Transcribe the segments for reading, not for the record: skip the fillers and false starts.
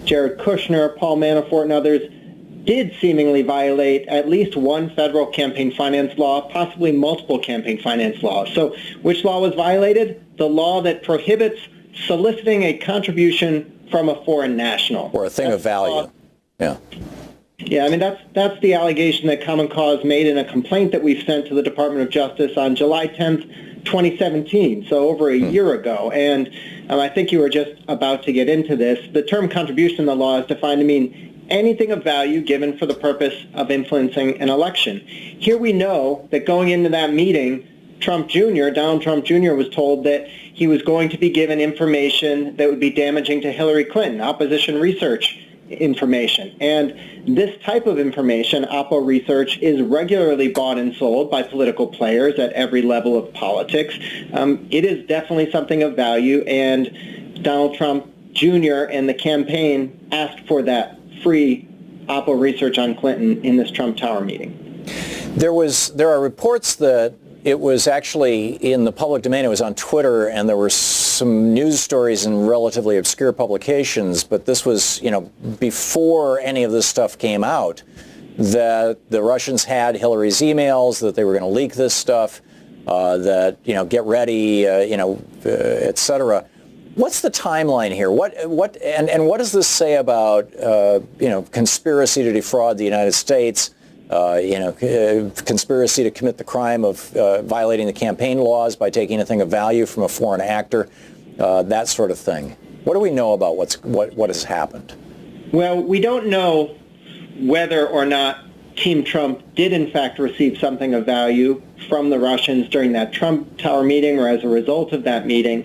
Jared Kushner, Paul Manafort, and others did seemingly violate at least one federal campaign finance law, possibly multiple campaign finance laws. So which law was violated? The law that prohibits soliciting a contribution from a foreign national. Or a thing of value. Yeah. Yeah, I mean, that's the allegation that Common Cause made in a complaint that we've sent to the Department of Justice on July 10th, 2017, so over a year ago. And I think you were just about to get into this. The term contribution in the law is defined to mean anything of value given for the purpose of influencing an election. Here we know that going into that meeting, Donald Trump Jr. was told that he was going to be given information that would be damaging to Hillary Clinton, opposition research information. And this type of information, Oppo research, is regularly bought and sold by political players at every level of politics. It is definitely something of value, and Donald Trump Jr. and the campaign asked for that free Oppo research on Clinton in this Trump Tower meeting. There are reports that it was actually in the public domain. It was on Twitter, and there were some news stories in relatively obscure publications, but this was, before any of this stuff came out, that the Russians had Hillary's emails, that they were going to leak this stuff, that, get ready, et cetera. What's the timeline here? What does this say about, conspiracy to defraud the United States? Conspiracy to commit the crime of violating the campaign laws by taking a thing of value from a foreign actor, that sort of thing. What do we know about what has happened? Well, we don't know whether or not Team Trump did in fact receive something of value from the Russians during that Trump Tower meeting or as a result of that meeting.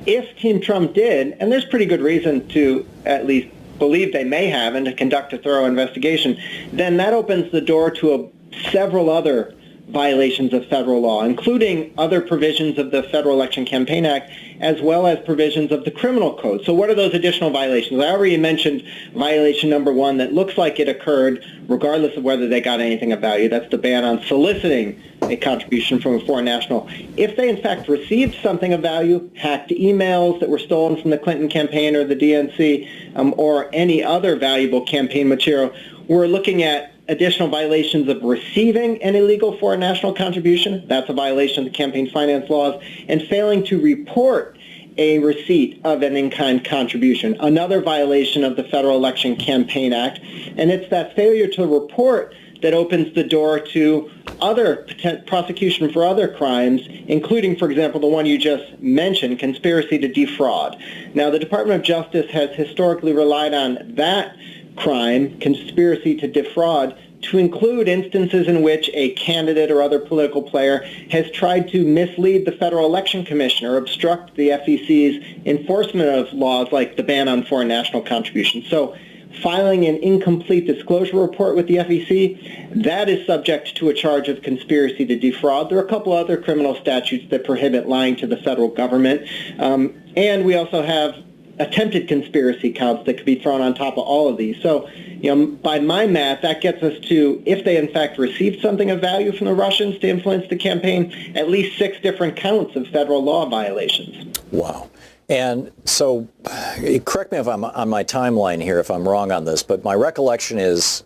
If Team Trump did, and there's pretty good reason to at least believe they may have and to conduct a thorough investigation, then that opens the door to several other violations of federal law, including other provisions of the Federal Election Campaign Act, as well as provisions of the criminal code. So what are those additional violations? I already mentioned violation number one that looks like it occurred regardless of whether they got anything of value. That's the ban on soliciting a contribution from a foreign national. If they in fact received something of value, hacked emails that were stolen from the Clinton campaign or the DNC, or any other valuable campaign material, we're looking at additional violations of receiving an illegal foreign national contribution. That's a violation of the campaign finance laws. And failing to report a receipt of an in-kind contribution, another violation of the Federal Election Campaign Act. And it's that failure to report that opens the door to other prosecution for other crimes, including, for example, the one you just mentioned, conspiracy to defraud. Now, the Department of Justice has historically relied on that crime, conspiracy to defraud, to include instances in which a candidate or other political player has tried to mislead the Federal Election Commission or obstruct the FEC's enforcement of laws like the ban on foreign national contributions. So filing an incomplete disclosure report with the FEC, that is subject to a charge of conspiracy to defraud. There are a couple other criminal statutes that prohibit lying to the federal government. And we also have attempted conspiracy counts that could be thrown on top of all of these. So, by my math, that gets us to, if they in fact received something of value from the Russians to influence the campaign, at least 6 different counts of federal law violations. Wow. And so, correct me if I'm on my timeline here, if I'm wrong on this, but my recollection is,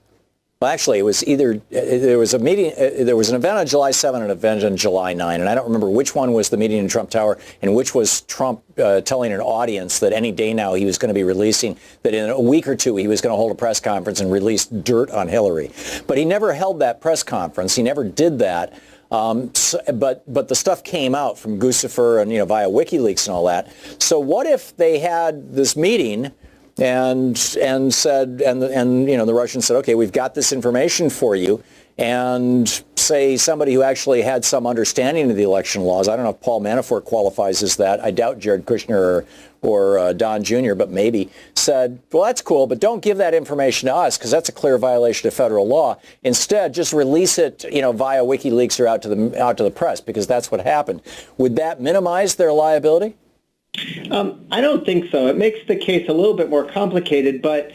well, actually, it was either, there was a meeting, there was an event on July 7 and an event on July 9, and I don't remember which one was the meeting in Trump Tower and which was Trump telling an audience that any day now he was going to be releasing, that in a week or two he was going to hold a press conference and release dirt on Hillary. But he never held that press conference. He never did that. But the stuff came out from Guccifer and, via WikiLeaks and all that. So what if they had this meeting and said, the Russians said, okay, we've got this information for you, and say somebody who actually had some understanding of the election laws, I don't know if Paul Manafort qualifies as that, I doubt Jared Kushner or Don Jr., but maybe, said, well, that's cool, but don't give that information to us because that's a clear violation of federal law. Instead, just release it, via WikiLeaks or out to the press, because that's what happened. Would that minimize their liability? I don't think so. It makes the case a little bit more complicated, but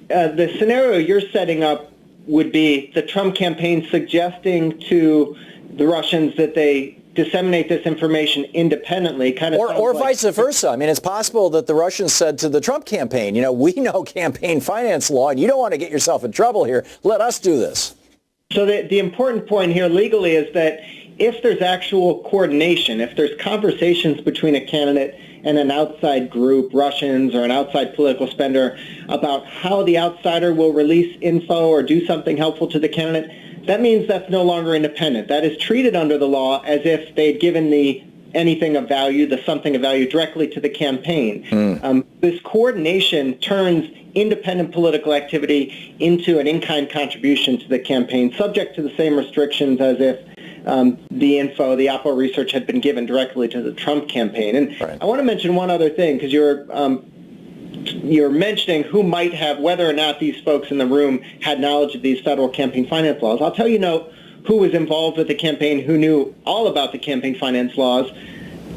the scenario you're setting up would be the Trump campaign suggesting to the Russians that they disseminate this information independently. Or vice versa. I mean, it's possible that the Russians said to the Trump campaign, we know campaign finance law, and you don't want to get yourself in trouble here. Let us do this. So the important point here legally is that if there's actual coordination, if there's conversations between a candidate and an outside group, Russians or an outside political spender, about how the outsider will release info or do something helpful to the candidate, that means that's no longer independent. That is treated under the law as if they'd given the anything of value, the something of value, directly to the campaign. This coordination turns independent political activity into an in-kind contribution to the campaign, subject to the same restrictions as if the info, the Oppo research had been given directly to the Trump campaign. And right. I want to mention one other thing, because you're mentioning who might have, whether or not these folks in the room had knowledge of these federal campaign finance laws. I'll tell you who was involved with the campaign, who knew all about the campaign finance laws.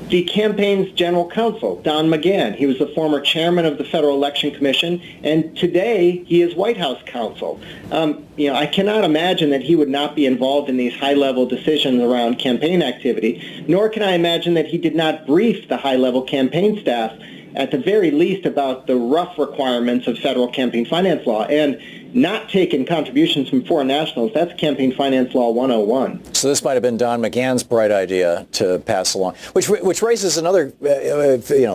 The campaign's general counsel, Don McGahn. He was the former chairman of the Federal Election Commission, and today he is White House counsel. I cannot imagine that he would not be involved in these high-level decisions around campaign activity, nor can I imagine that he did not brief the high-level campaign staff at the very least about the rough requirements of federal campaign finance law. And not taking contributions from foreign nationals, that's campaign finance law 101. So this might have been Don McGahn's bright idea to pass along, which raises another,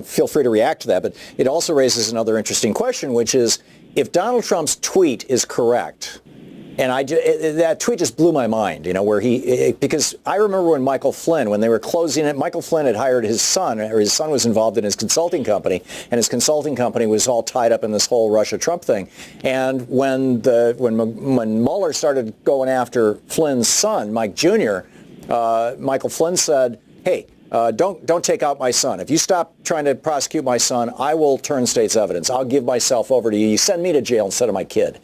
feel free to react to that, but it also raises another interesting question, which is, if Donald Trump's tweet is correct, and that tweet just blew my mind, because I remember when Michael Flynn, when they were closing it, Michael Flynn had hired his son, or his son was involved in his consulting company, and his consulting company was all tied up in this whole Russia-Trump thing. And when Mueller started going after Flynn's son, Mike Jr., Michael Flynn said, hey, don't take out my son. If you stop trying to prosecute my son, I will turn state's evidence. I'll give myself over to you. You send me to jail instead of my kid.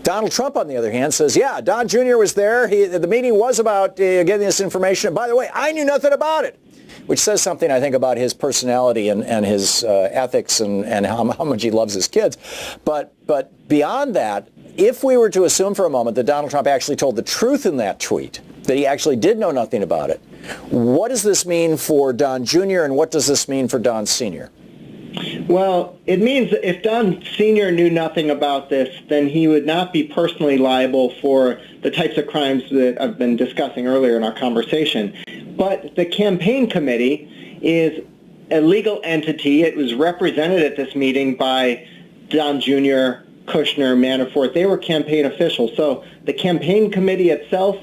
Donald Trump, on the other hand, says, yeah, Don Jr. was there. The meeting was about getting this information. And by the way, I knew nothing about it, which says something, I think, about his personality and his ethics and how much he loves his kids. But beyond that, if we were to assume for a moment that Donald Trump actually told the truth in that tweet, that he actually did know nothing about it, what does this mean for Don Jr. and what does this mean for Don Sr.? Well, it means that if Don Sr. knew nothing about this, then he would not be personally liable for the types of crimes that I've been discussing earlier in our conversation. But the campaign committee is a legal entity. It was represented at this meeting by Don Jr., Kushner, Manafort. They were campaign officials. So the campaign committee itself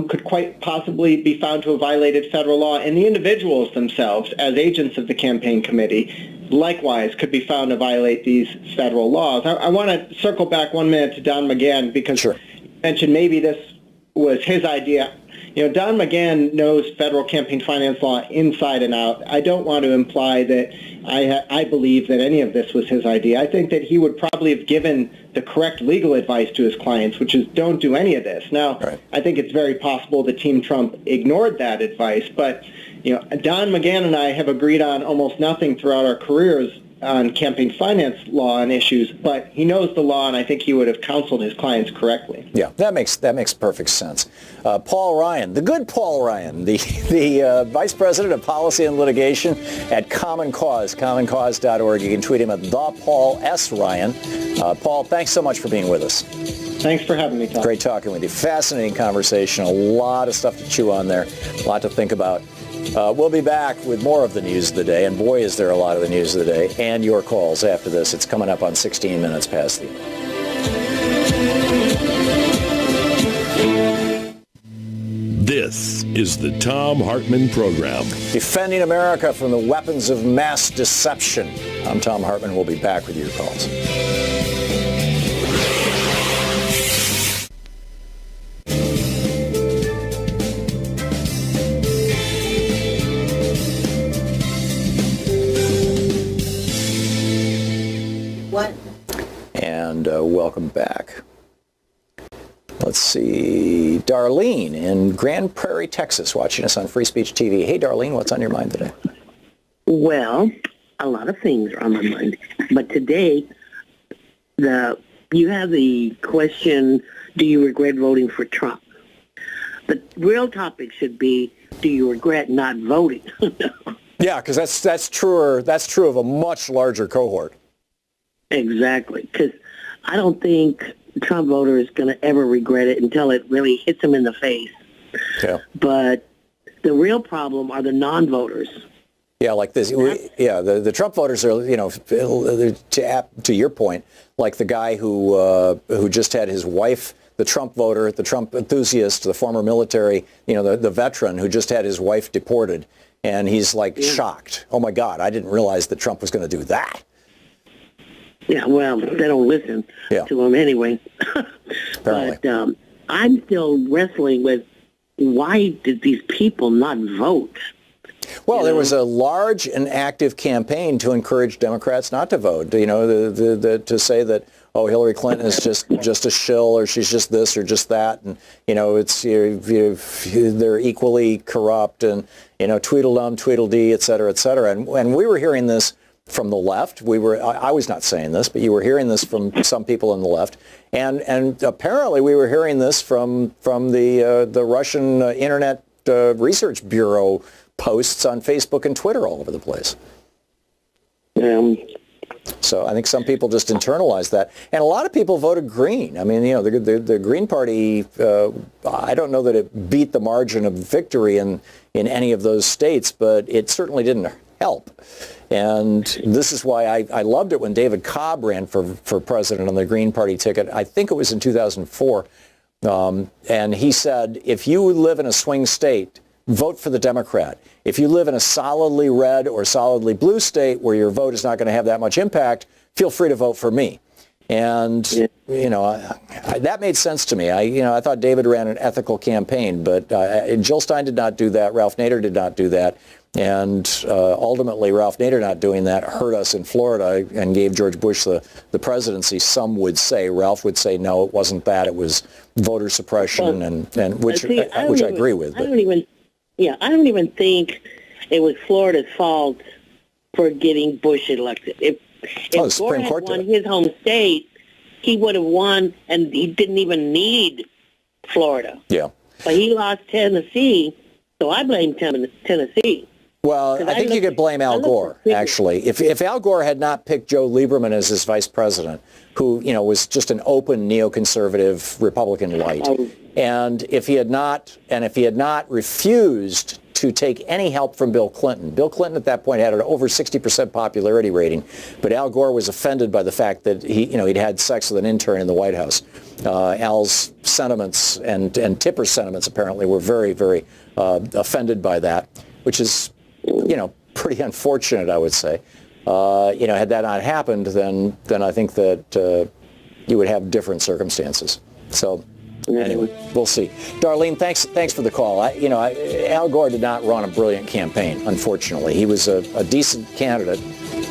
could quite possibly be found to have violated federal law, and the individuals themselves, as agents of the campaign committee, likewise could be found to violate these federal laws. I want to circle back 1 minute to Don McGahn, because Sure. you mentioned maybe this was his idea. Don McGahn knows federal campaign finance law inside and out. I don't want to imply that I believe that any of this was his idea. I think that he would probably have given the correct legal advice to his clients, which is don't do any of this. Now, right. I think it's very possible that Team Trump ignored that advice, but Don McGahn and I have agreed on almost nothing throughout our careers on campaign finance law and issues, but he knows the law, and I think he would have counseled his clients correctly. Yeah, that makes perfect sense. Paul Ryan, the good Paul Ryan, the Vice President of Policy and Litigation at Common Cause, commoncause.org. You can tweet him at the Paul S. Ryan. Paul, thanks so much for being with us. Thanks for having me, Tom. Great talking with you. Fascinating conversation. A lot of stuff to chew on there. A lot to think about. We'll be back with more of the news of the day, and boy, is there a lot of the news of the day, and your calls after this. It's coming up on 16 minutes past the hour. This is the Thom Hartmann Program. Defending America from the weapons of mass deception. I'm Thom Hartmann. We'll be back with your calls. And welcome back. Let's see. Darlene in Grand Prairie, Texas, watching us on Free Speech TV. Hey, Darlene, what's on your mind today? Well, a lot of things are on my mind. But today, you have the question, do you regret voting for Trump? The real topic should be, do you regret not voting? Yeah, because that's true of a much larger cohort. Exactly, because I don't think Trump voter is going to ever regret it until it really hits him in the face. Yeah. But the real problem are the non-voters. Yeah, like this. The Trump voters are, to your point, like the guy who just had his wife, the Trump voter, the Trump enthusiast, the former military, the veteran who just had his wife deported, and he's like shocked. Oh my God, I didn't realize that Trump was going to do that. Yeah, well, they don't listen to him anyway. But I'm still wrestling with why did these people not vote? Well, there was a large and active campaign to encourage Democrats not to vote. To say that, oh, Hillary Clinton is just a shill, or she's just this or just that, and they're equally corrupt, and Tweedledum, Tweedledee, et cetera, et cetera. And we were hearing this from the left. I was not saying this, but you were hearing this from some people on the left, and apparently we were hearing this from the Russian Internet Research Bureau posts on Facebook and Twitter all over the place. So I think some people just internalized that, and a lot of people voted Green. I mean, the Green Party. I don't know that it beat the margin of victory in any of those states, but it certainly didn't help. And this is why I loved it when David Cobb ran for president on the Green Party ticket. I think it was in 2004, and he said, if you live in a swing state, vote for the Democrat. If you live in a solidly red or solidly blue state where your vote is not going to have that much impact, feel free to vote for me. And, that made sense to me. I thought David ran an ethical campaign, but Jill Stein did not do that. Ralph Nader did not do that. And ultimately, Ralph Nader not doing that hurt us in Florida and gave George Bush the presidency. Some would say. Ralph would say, no, it wasn't that. It was voter suppression, and which I agree with. But. I don't even think it was Florida's fault for getting Bush elected. If Gore had won his home state, he would have won, and he didn't even need Florida. Yeah. But he lost Tennessee, so I blame Tennessee. Well, I think you could blame Al Gore, actually. If Al Gore had not picked Joe Lieberman as his vice president, who, was just an open neoconservative Republican light, and if he had not refused to take any help from Bill Clinton. Bill Clinton at that point had an over 60% popularity rating, but Al Gore was offended by the fact that he'd had sex with an intern in the White House. Al's sentiments and Tipper's sentiments apparently were very, very offended by that, which is, pretty unfortunate, I would say. Had that not happened, then I think that you would have different circumstances. So. Anyway, we'll see. Darlene, thanks for the call. Al Gore did not run a brilliant campaign, unfortunately. He was a decent candidate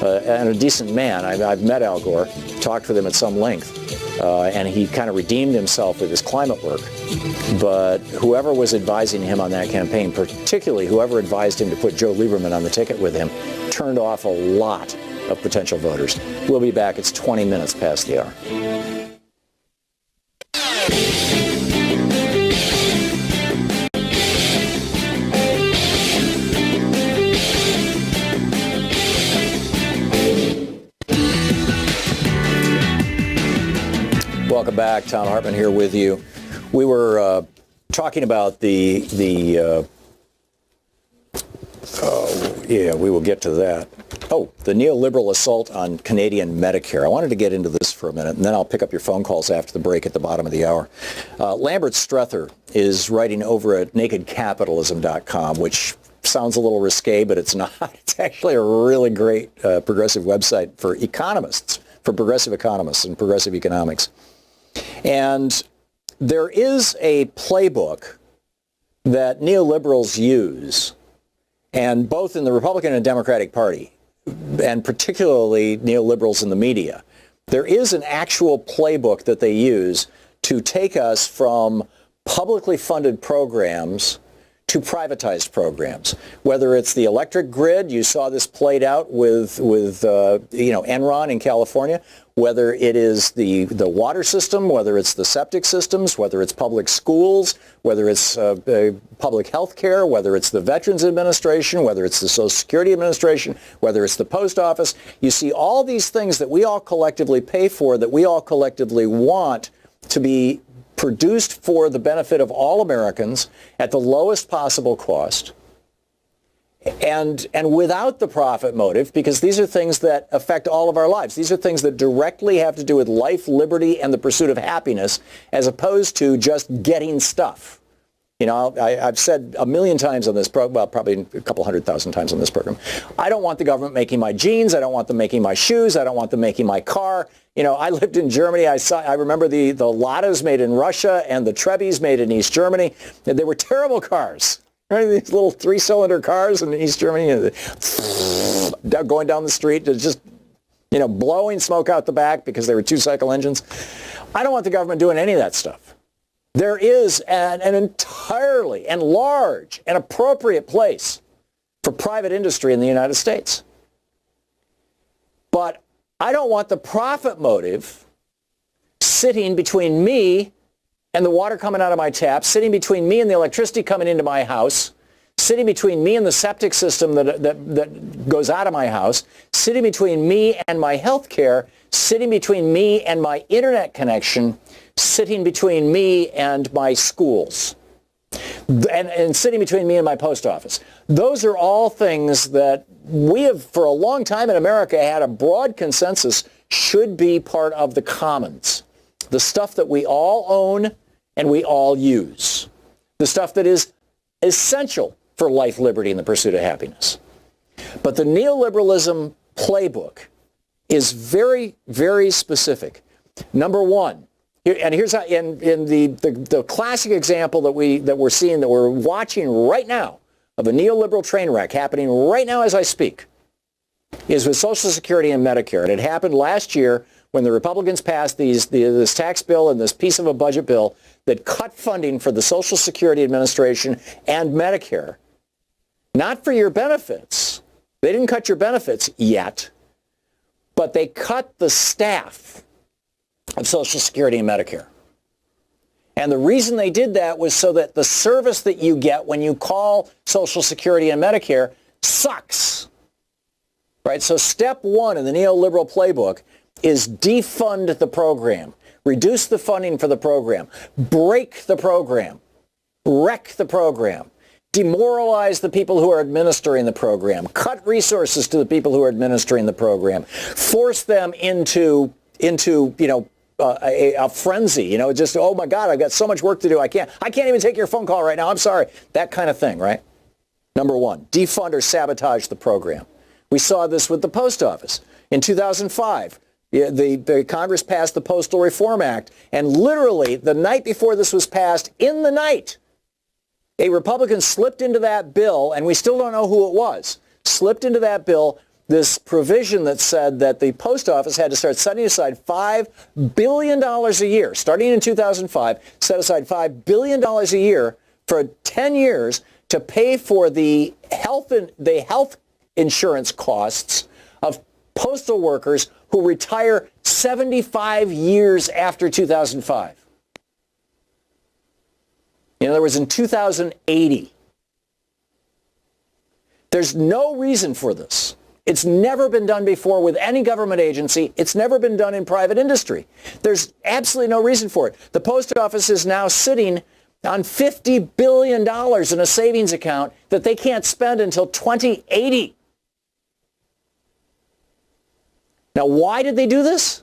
and a decent man. I've met Al Gore, talked with him at some length, and he kind of redeemed himself with his climate work. But whoever was advising him on that campaign, particularly whoever advised him to put Joe Lieberman on the ticket with him, turned off a lot of potential voters. We'll be back. It's 20 minutes past the hour. Welcome back. Thom Hartmann here with you. We were talking about we will get to that. Oh, the neoliberal assault on Canadian Medicare. I wanted to get into this for a minute, and then I'll pick up your phone calls after the break at the bottom of the hour. Lambert Strether is writing over at nakedcapitalism.com, which sounds a little risque, but it's not. It's actually a really great progressive website for economists, for progressive economists and progressive economics. And there is a playbook that neoliberals use, and both in the Republican and Democratic Party, and particularly neoliberals in the media, there is an actual playbook that they use to take us from publicly funded programs to privatized programs. Whether it's the electric grid, you saw this played out with Enron in California, whether it is the water system, whether it's the septic systems, whether it's public schools, whether it's public health care, whether it's the Veterans Administration, whether it's the Social Security Administration, whether it's the post office. You see all these things that we all collectively pay for, that we all collectively want to be produced for the benefit of all Americans at the lowest possible cost. And without the profit motive, because these are things that affect all of our lives. These are things that directly have to do with life, liberty, and the pursuit of happiness, as opposed to just getting stuff. You know, I've said a million times on this program, well, probably a couple 100,000 times on this program, I don't want the government making my jeans. I don't want them making my shoes. I don't want them making my car. You know, I lived in Germany. I remember the Ladas made in Russia and the Trebis made in East Germany. They were terrible cars. Right, these little 3-cylinder cars in East Germany, going down the street, just, you know, blowing smoke out the back because they were 2-cycle engines. I don't want the government doing any of that stuff. There is an entirely and large and appropriate place for private industry in the United States. But I don't want the profit motive sitting between me and the water coming out of my tap, sitting between me and the electricity coming into my house, sitting between me and the septic system that goes out of my house, sitting between me and my health care, sitting between me and my internet connection, sitting between me and my schools, and sitting between me and my post office. Those are all things that we have, for a long time in America, had a broad consensus should be part of the commons. The stuff that we all own and we all use. The stuff that is essential for life, liberty, and the pursuit of happiness. But the neoliberalism playbook is very, very specific. Number one, and here's how, in the classic example that we're seeing, that we're watching right now, of a neoliberal train wreck happening right now as I speak, is with Social Security and Medicare. And it happened last year when the Republicans passed this tax bill and this piece of a budget bill that cut funding for the Social Security Administration and Medicare. Not for your benefits. They didn't cut your benefits yet, but they cut the staff of Social Security and Medicare. And the reason they did that was so that the service that you get when you call Social Security and Medicare sucks. Right? So step one in the neoliberal playbook is defund the program, reduce the funding for the program, break the program, wreck the program, demoralize the people who are administering the program, cut resources to the people who are administering the program, force them into a frenzy, just, oh my God, I've got so much work to do. I can't even take your phone call right now. I'm sorry. That kind of thing, right? Number one, defund or sabotage the program. We saw this with the post office. In 2005, the Congress passed the Postal Reform Act, and literally the night before this was passed, in the night, a Republican slipped into that bill, and we still don't know who it was, slipped into that bill this provision that said that the post office had to start setting aside $5 billion a year, starting in 2005, set aside $5 billion a year for 10 years to pay for the health insurance costs of postal workers who retire 75 years after 2005. In other words, in 2080. There's no reason for this. It's never been done before with any government agency. It's never been done in private industry. There's absolutely no reason for it. The post office is now sitting on $50 billion in a savings account that they can't spend until 2080. Now, why did they do this?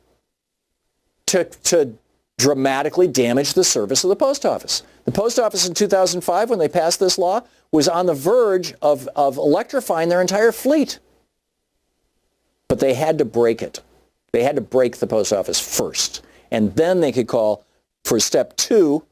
To dramatically damage the service of the post office. The post office in 2005, when they passed this law, was on the verge of electrifying their entire fleet. But they had to break it. They had to break the post office first. And then they could call for step two.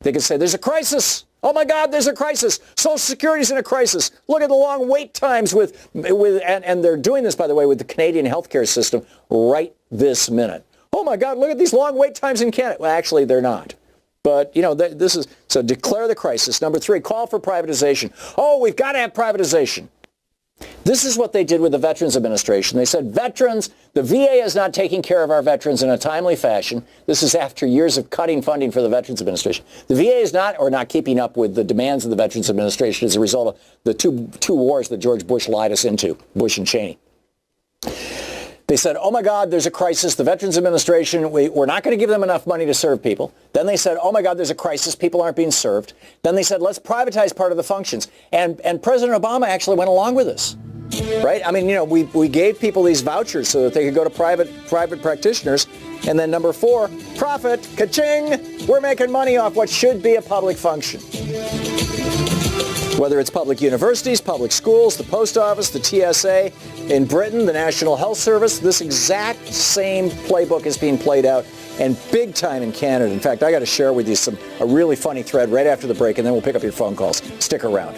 They could say, there's a crisis. Oh my God, there's a crisis. Social Security's in a crisis. Look at the long wait times and they're doing this, by the way, with the Canadian healthcare system right this minute. Oh my God, look at these long wait times in Canada. Well, actually, they're not. But, this is, so declare the crisis. Number three, call for privatization. Oh, we've got to have privatization. This is what they did with the Veterans Administration. They said, veterans, the VA is not taking care of our veterans in a timely fashion. This is after years of cutting funding for the Veterans Administration. The VA is not keeping up with the demands of the Veterans Administration as a result of the two wars that George Bush lied us into, Bush and Cheney. They said, oh my God, there's a crisis. The Veterans Administration, we're not going to give them enough money to serve people. Then they said, oh my God, there's a crisis. People aren't being served. Then they said, let's privatize part of the functions. And President Obama actually went along with this. Right? I mean, we gave people these vouchers so that they could go to private practitioners. And then number 4, profit, ka-ching, we're making money off what should be a public function. Whether it's public universities, public schools, the post office, the TSA, in Britain, the National Health Service, this exact same playbook is being played out, and big time in Canada. In fact, I got to share with you a really funny thread right after the break, and then we'll pick up your phone calls. Stick around.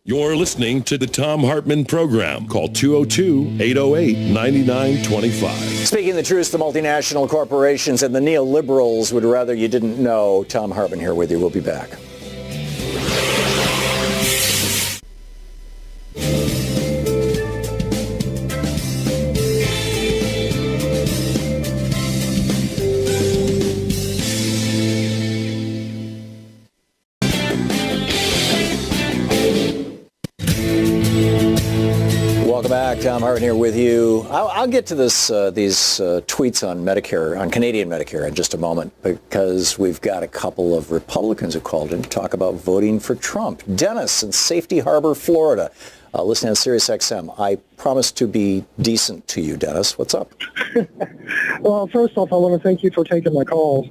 You're listening to the Thom Hartmann Program. Call 202-808-9925. Speaking the truth, the multinational corporations and the neoliberals would rather you didn't know. Thom Hartmann here with you. We'll be back. Welcome back. Thom Hartmann here with you. I'll get to these tweets on Medicare, on Canadian Medicare in just a moment, because we've got a couple of Republicans who called in to talk about voting for Trump. Dennis in Safety Harbor, Florida, listening on Sirius XM. I promise to be decent to you, Dennis. What's up? Well, first off, I want to thank you for taking my call.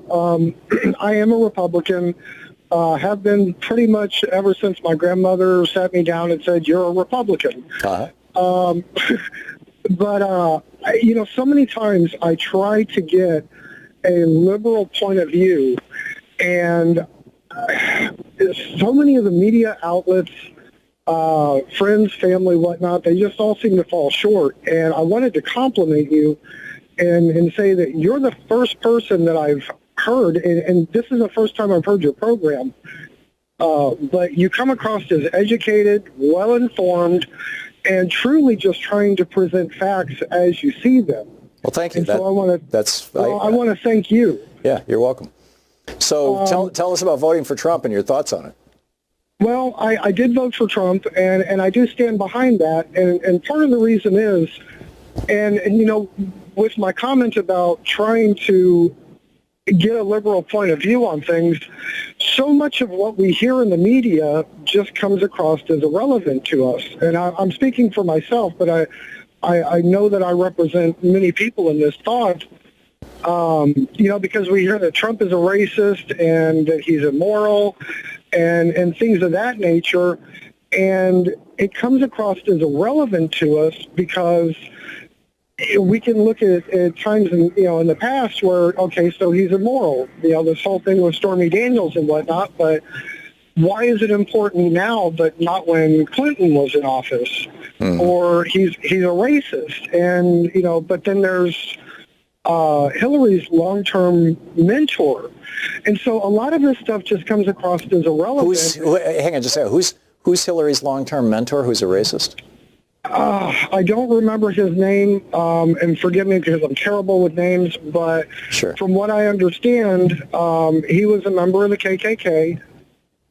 I am a Republican. Have been pretty much ever since my grandmother sat me down and said, you're a Republican. Uh-huh. But so many times I try to get a liberal point of view, and so many of the media outlets, friends, family, whatnot, they just all seem to fall short. And I wanted to compliment you and say that you're the first person that I've heard, and this is the first time I've heard your program, but you come across as educated, well-informed, and truly just trying to present facts as you see them. Well, thank you. And so I want to thank you. Yeah, you're welcome. So tell us about voting for Trump and your thoughts on it. Well, I did vote for Trump, and I do stand behind that. And part of the reason is, and with my comment about trying to get a liberal point of view on things, so much of what we hear in the media just comes across as irrelevant to us. And I'm speaking for myself, but I know that I represent many people in this thought, because we hear that Trump is a racist and that he's immoral and things of that nature. And it comes across as irrelevant to us because we can look at times in the past where, okay, so he's immoral, this whole thing with Stormy Daniels and whatnot, but why is it important now but not when Clinton was in office? Or he's a racist, and but then there's Hillary's long-term mentor, and so a lot of this stuff just comes across as irrelevant. Hang on just a second. Who's Hillary's long-term mentor who's a racist? I don't remember his name, and forgive me because I'm terrible with names, but sure. From what I understand, he was a member of the KKK.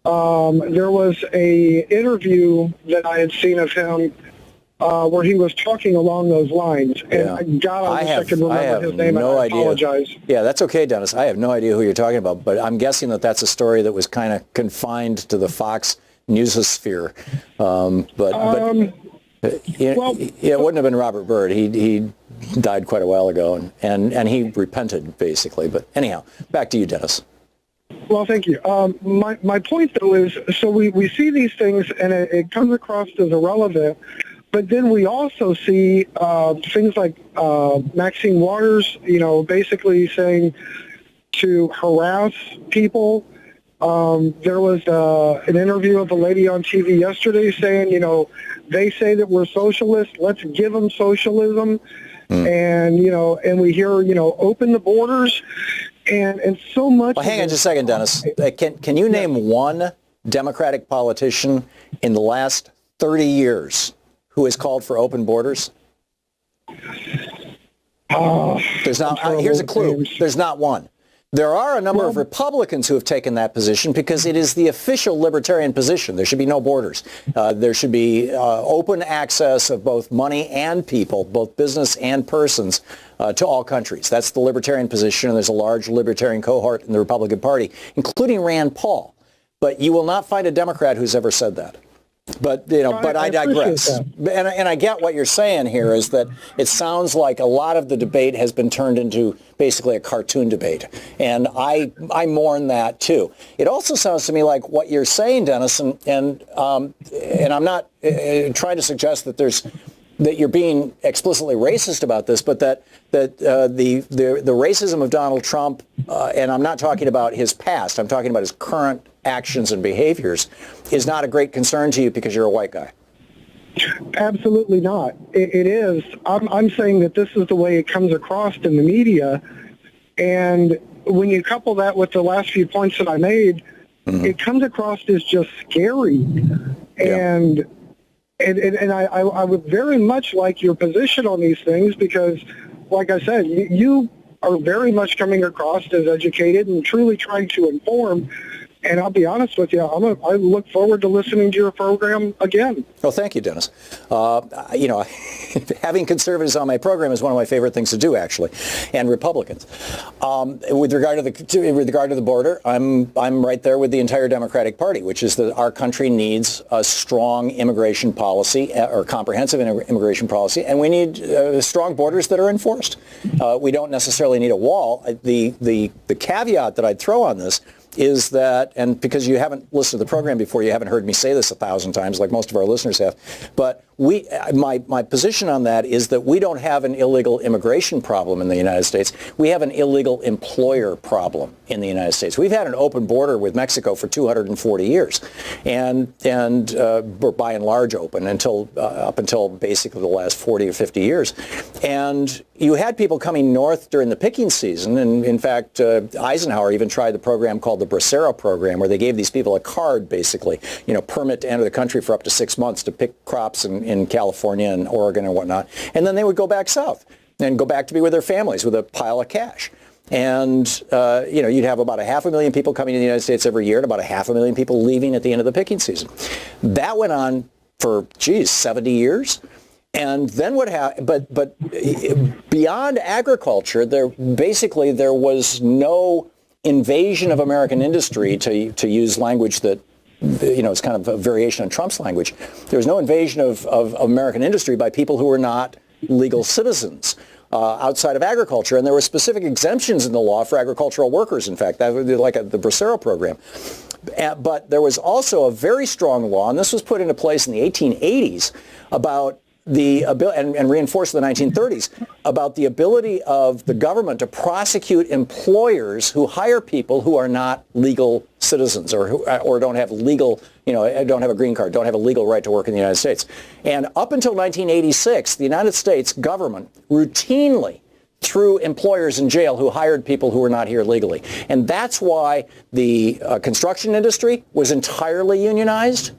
There was a interview that I had seen of him where he was talking along those lines, and I wish I could remember his name, and I apologize. Yeah, that's okay, Dennis. I have no idea who you're talking about, but I'm guessing that's a story that was kind of confined to the Fox Newsosphere. It wouldn't have been Robert Byrd. He died quite a while ago, and he repented, basically. But anyhow, back to you, Dennis. Well, thank you. My point, though, is so we see these things, and it comes across as irrelevant, but then we also see things like Maxine Waters, basically saying to harass people. There was an interview of a lady on TV yesterday saying, they say that we're socialists. Let's give them socialism. And, and we hear, open the borders and so much. Well, hang on just a second, Dennis. Can you name one Democratic politician in the last 30 years who has called for open borders? There's not. Here's a clue. There's not one. There are a number of Republicans who have taken that position because it is the official libertarian position. There should be no borders. There should be open access of both money and people, both business and persons, to all countries. That's the libertarian position, and there's a large libertarian cohort in the Republican Party, including Rand Paul. But you will not find a Democrat who's ever said that. But I digress. And I get what you're saying here is that it sounds like a lot of the debate has been turned into basically a cartoon debate, and I mourn that too. It also sounds to me like what you're saying, Dennis, and I'm not trying to suggest that you're being explicitly racist about this, but that the racism of Donald Trump, and I'm not talking about his past, I'm talking about his current actions and behaviors, is not a great concern to you because you're a white guy. Absolutely not. It is. I'm saying that this is the way it comes across in the media, and when you couple that with the last few points that I made, it comes across as just scary. And I would very much like your position on these things because, like I said, you are very much coming across as educated and truly trying to inform. And I'll be honest with you, I look forward to listening to your program again. Well, thank you, Dennis. Having conservatives on my program is one of my favorite things to do, actually, and Republicans. With regard to the border, I'm right there with the entire Democratic Party, which is that our country needs a strong immigration policy or comprehensive immigration policy, and we need strong borders that are enforced. We don't necessarily need a wall. The caveat that I'd throw on this is that, and because you haven't listened to the program before, you haven't heard me say this 1,000 times like most of our listeners have, but my position on that is that we don't have an illegal immigration problem in the United States. We have an illegal employer problem in the United States. We've had an open border with Mexico for 240 years, and we're by and large open up until basically the last 40 or 50 years. And you had people coming north during the picking season, and in fact, Eisenhower even tried the program called the Bracero program, where they gave these people a card, basically, permit to enter the country for up to 6 months to pick crops in California and Oregon and whatnot. And then they would go back south and go back to be with their families with a pile of cash. And, you'd have about 500,000 people coming to the United States every year and about 500,000 people leaving at the end of the picking season. That went on for, 70 years. And then what happened, but beyond agriculture, there was no invasion of American industry, to use language that, it's kind of a variation on Trump's language. There was no invasion of American industry by people who were not legal citizens outside of agriculture. And there were specific exemptions in the law for agricultural workers, in fact, that would be like the Bracero program. But there was also a very strong law, and this was put into place in the 1880s, about the ability, and reinforced in the 1930s, about the ability of the government to prosecute employers who hire people who are not legal citizens or don't have legal, don't have a green card, don't have a legal right to work in the United States. And up until 1986, the United States government routinely threw employers in jail who hired people who were not here legally. And that's why the construction industry was entirely unionized.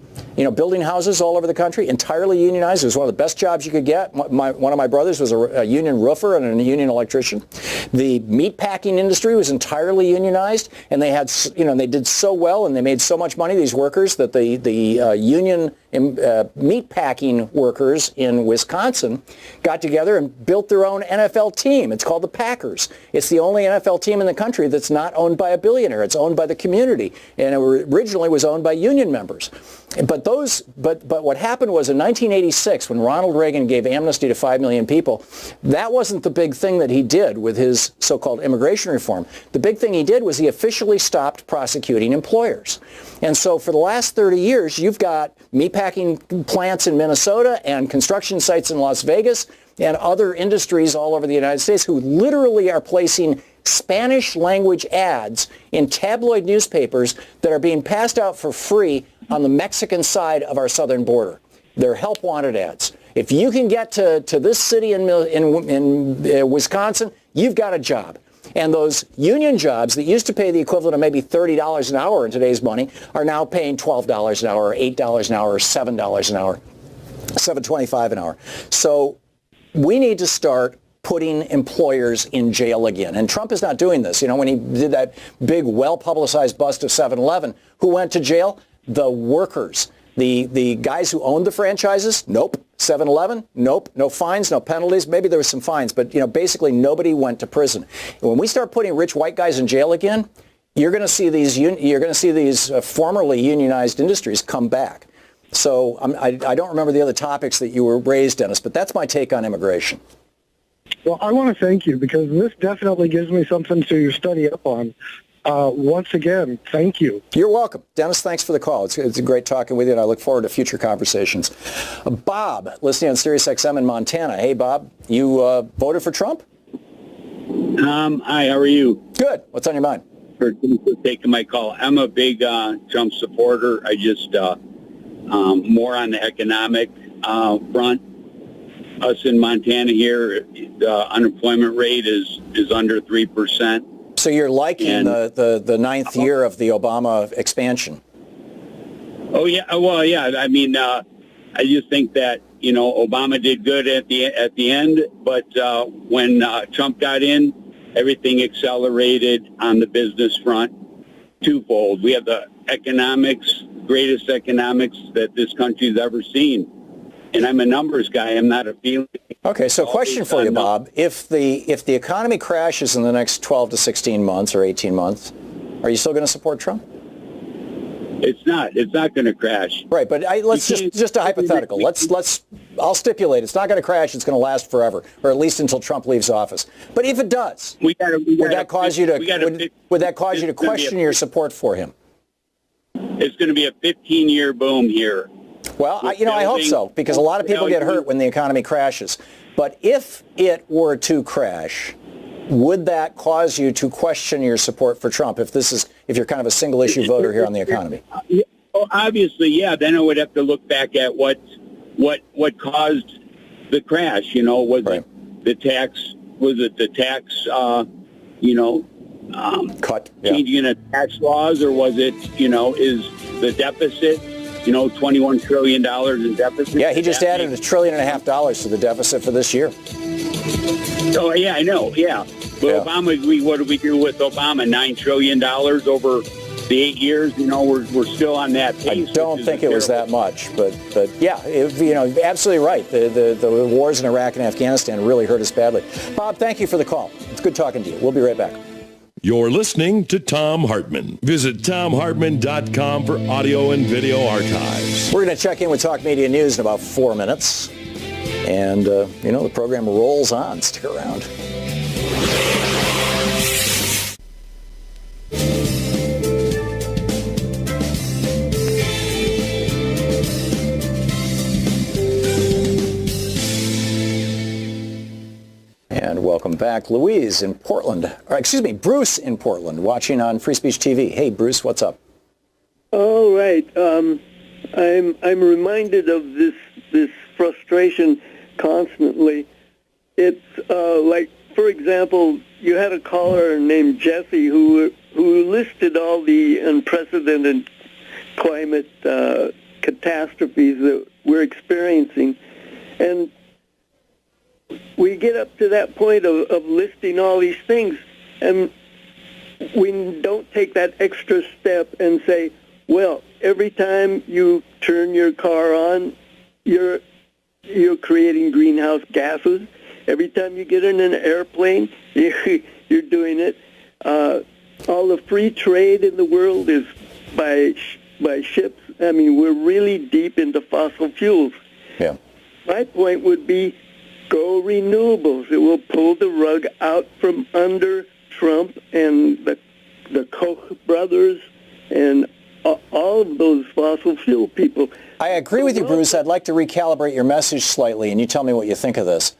Building houses all over the country, entirely unionized. It was one of the best jobs you could get. One of my brothers was a union roofer and a union electrician. The meat packing industry was entirely unionized, and they had, they did so well and they made so much money, these workers, that the union meat packing workers in Wisconsin got together and built their own NFL team. It's called the Packers. It's the only NFL team in the country that's not owned by a billionaire. It's owned by the community, and it originally was owned by union members. But what happened was in 1986, when Ronald Reagan gave amnesty to 5 million people, that wasn't the big thing that he did with his so-called immigration reform. The big thing he did was he officially stopped prosecuting employers. And so for the last 30 years, you've got meatpacking plants in Minnesota and construction sites in Las Vegas and other industries all over the United States who literally are placing Spanish language ads in tabloid newspapers that are being passed out for free on the Mexican side of our southern border. They're help wanted ads. If you can get to this city in Wisconsin, you've got a job. And those union jobs that used to pay the equivalent of maybe $30 an hour in today's money are now paying $12 an hour, or $8 an hour, or $7 an hour. $7.25 an hour. So we need to start putting employers in jail again. And Trump is not doing this. You know, when he did that big, well-publicized bust of 7-Eleven, who went to jail? The workers. The guys who owned the franchises? Nope. 7-Eleven? Nope. No fines, no penalties. Maybe there was some fines, but basically nobody went to prison. And when we start putting rich white guys in jail again, you're going to see these formerly unionized industries come back. So I don't remember the other topics that you were raised, Dennis, but that's my take on immigration. Well, I want to thank you because this definitely gives me something to study up on. Once again, thank you. You're welcome. Dennis, thanks for the call. It's great talking with you, and I look forward to future conversations. Bob, listening on Sirius XM in Montana. Hey, Bob, you voted for Trump? Hi, how are you? Good. What's on your mind? For taking my call. I'm a big Trump supporter. I just, more on the economic front. Us in Montana here, the unemployment rate is under 3%. So you're liking the ninth year of the Obama expansion? Oh yeah, well yeah. I mean, I just think that Obama did good at the end, but when Trump got in, everything accelerated on the business front twofold. We have the greatest economics that this country's ever seen. And I'm a numbers guy. I'm not a feeling. Okay, so question for you, Bob. If the economy crashes in the next 12 to 16 months or 18 months, are you still going to support Trump? It's not. It's not going to crash. Right, but let's just a hypothetical. I'll stipulate it's not going to crash. It's going to last forever, or at least until Trump leaves office. But if it does, would that cause you to question your support for him? It's going to be a 15-year boom here. Well, I hope so, because a lot of people get hurt when the economy crashes. But if it were to crash, would that cause you to question your support for Trump if you're kind of a single issue voter here on the economy? Well, obviously, yeah. Then I would have to look back at what caused the crash. Was right. it the tax? Was it the tax? Cut. Changing the tax laws, or was it is the deficit? $21 trillion in deficit. Yeah, he just added $1.5 trillion to the deficit for this year. Oh, yeah, I know, yeah. But Obama, what did we do with Obama? $9 trillion over the 8 years? We're still on that pace. I don't think it was that much, but yeah, absolutely right. The wars in Iraq and Afghanistan really hurt us badly. Bob, thank you for the call. It's good talking to you. We'll be right back. You're listening to Thom Hartmann. Visit thomhartmann.com for audio and video archives. We're going to check in with Talk Media News in about 4 minutes. And, the program rolls on. Stick around. And welcome back. Louise in Portland, Bruce in Portland, watching on Free Speech TV. Hey, Bruce, what's up? All right. I'm reminded of this frustration constantly. It's like, for example, you had a caller named Jesse who listed all the unprecedented climate catastrophes that we're experiencing, and we get up to that point of listing all these things, and we don't take that extra step and say, well, every time you turn your car on, you're creating greenhouse gases. Every time you get in an airplane, you're doing it. All the free trade in the world is by ships. I mean, we're really deep into fossil fuels. Yeah. My point would be, go renewables. It will pull the rug out from under Trump and the Koch brothers and all of those fossil fuel people. I agree with you, Bruce. I'd like to recalibrate your message slightly, and you tell me what you think of this.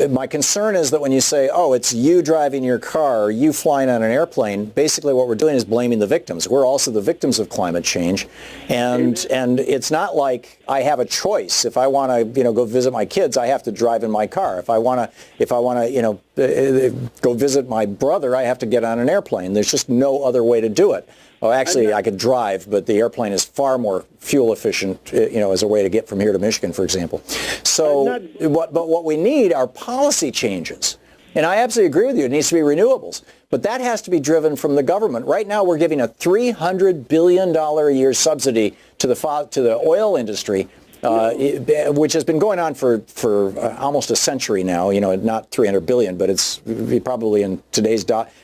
My concern is that when you say, oh, it's you driving your car or you flying on an airplane, basically what we're doing is blaming the victims. We're also the victims of climate change. And it's not like I have a choice. If I want to, go visit my kids, I have to drive in my car. If I want to, go visit my brother, I have to get on an airplane. There's just no other way to do it. Oh, actually, I could drive, but the airplane is far more fuel efficient, as a way to get from here to Michigan, for example. So, what we need are policy changes. And I absolutely agree with you. It needs to be renewables. But that has to be driven from the government. Right now, we're giving a $300 billion a year subsidy to the oil industry, which has been going on for almost a century now. Not $300 billion, but it's probably in today's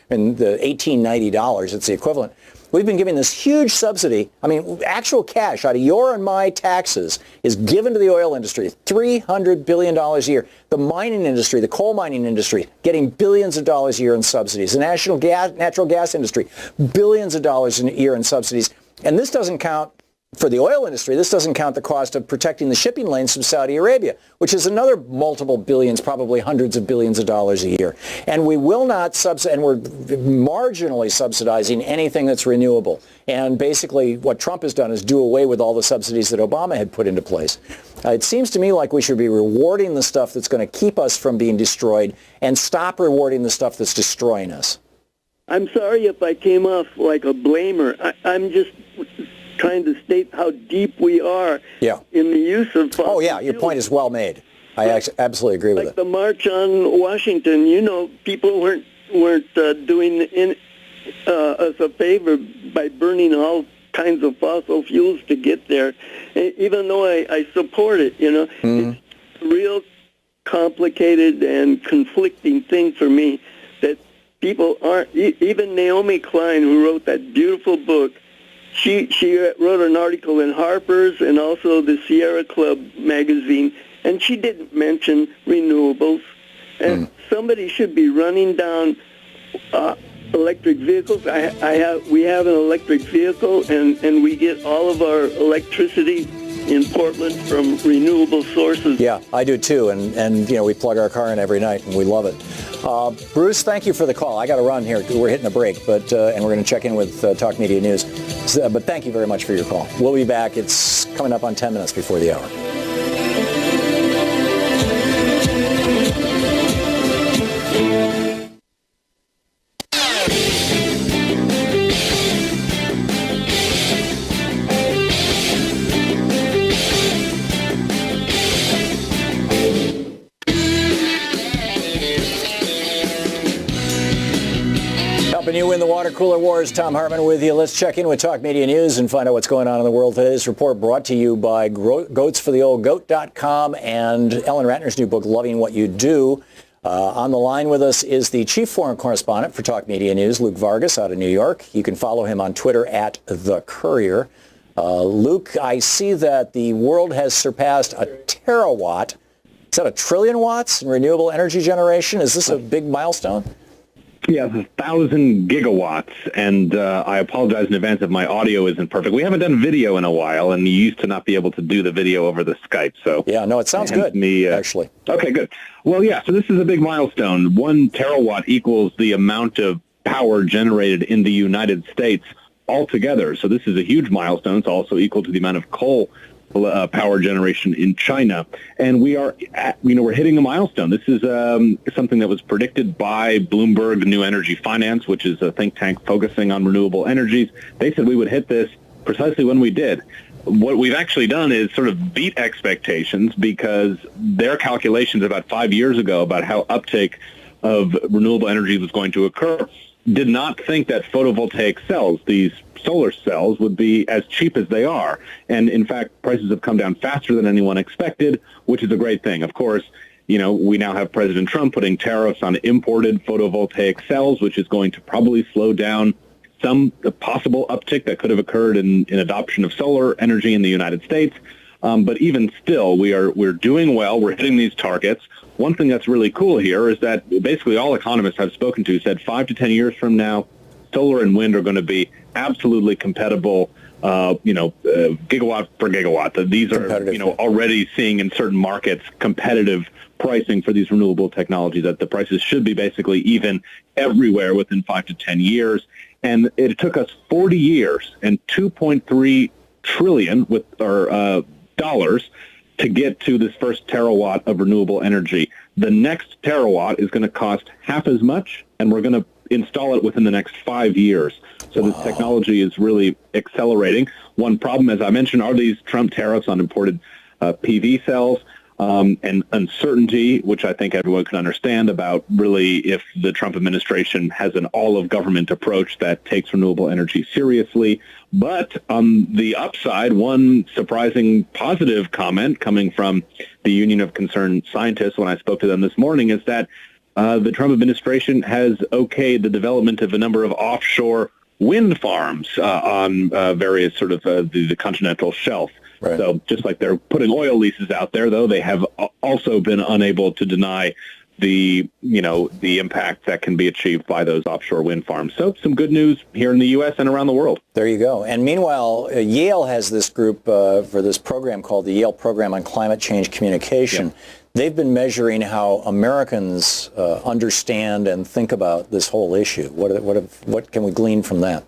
in the $1890, it's the equivalent. We've been giving this huge subsidy. I mean, actual cash out of your and my taxes is given to the oil industry, $300 billion a year. The mining industry, the coal mining industry, getting billions of dollars a year in subsidies. The natural gas industry, billions of dollars a year in subsidies. And this doesn't count, for the oil industry, this doesn't count the cost of protecting the shipping lanes from Saudi Arabia, which is another multiple billions, probably hundreds of billions of dollars a year. And we will not and we're marginally subsidizing anything that's renewable. And basically what Trump has done is do away with all the subsidies that Obama had put into place. It seems to me like we should be rewarding the stuff that's going to keep us from being destroyed and stop rewarding the stuff that's destroying us. I'm sorry if I came off like a blamer. I'm just trying to state how deep we are in the use of fossil fuels. Your point is well made. I absolutely agree with it. Like the March on Washington, people weren't doing us a favor by burning all kinds of fossil fuels to get there, even though I support it. It's a real complicated and conflicting thing for me that people aren't, even Naomi Klein, who wrote that beautiful book, She wrote an article in Harper's and also the Sierra Club magazine, and she didn't mention renewables. And somebody should be running down electric vehicles. We have an electric vehicle, and we get all of our electricity in Portland from renewable sources. Yeah, I do too, and we plug our car in every night, and we love it. Bruce, thank you for the call. I got to run here. We're hitting a break, but and we're going to check in with Talk Media News. But thank you very much for your call. We'll be back. It's coming up on 10 minutes before the hour. Helping you win the water cooler wars, Thom Hartmann with you. Let's check in with Talk Media News and find out what's going on in the world today. This report brought to you by GoatsForTheOldGoat.com and Ellen Ratner's new book, Loving What You Do. On the line with us is the chief foreign correspondent for Talk Media News, Luke Vargas, out of New York. You can follow him on Twitter at The Courier. Luke, I see that the world has surpassed a terawatt. Is that 1 trillion watts in renewable energy generation? Is this a big milestone? Yeah, it's 1,000 gigawatts, and I apologize in advance if my audio isn't perfect. We haven't done video in a while, and you used to not be able to do the video over the Skype. So yeah, no, it sounds good, actually. Okay, good. Well, yeah, so this is a big milestone. 1 terawatt equals the amount of power generated in the United States altogether. So this is a huge milestone. It's also equal to the amount of coal power generation in China, and we're hitting a milestone. This is something that was predicted by Bloomberg New Energy Finance, which is a think tank focusing on renewable energies. They said we would hit this precisely when we did. What we've actually done is sort of beat expectations, because their calculations about 5 years ago about how uptake of renewable energy was going to occur did not think that photovoltaic cells, these solar cells, would be as cheap as they are. And in fact, prices have come down faster than anyone expected, which is a great thing. Of course, we now have President Trump putting tariffs on imported photovoltaic cells, which is going to probably slow down some possible uptick that could have occurred in adoption of solar energy in the United States. But even still, we're doing well. We're hitting these targets. One thing that's really cool here is that basically all economists I've spoken to said 5 to 10 years from now, solar and wind are going to be absolutely compatible, gigawatt per gigawatt. These are, already seeing in certain markets competitive pricing for these renewable technologies, that the prices should be basically even everywhere within 5 to 10 years. And it took us 40 years and 2.3 trillion dollars to get to this first terawatt of renewable energy. The next terawatt is going to cost half as much, and we're going to install it within the next 5 years. So this technology is really accelerating. One problem, as I mentioned, are these Trump tariffs on imported PV cells. And uncertainty, which I think everyone can understand about really if the Trump administration has an all-of-government approach that takes renewable energy seriously. But on the upside, one surprising positive comment coming from the Union of Concerned Scientists when I spoke to them this morning is that the Trump administration has okayed the development of a number of offshore wind farms on various sort of the continental shelf. Right. So just like they're putting oil leases out there, though, they have also been unable to deny the impact that can be achieved by those offshore wind farms. So some good news here in the U.S. and around the world. There you go. And meanwhile, Yale has this group for this program called the Yale Program on Climate Change Communication. Yeah. They've been measuring how Americans understand and think about this whole issue. What can we glean from that?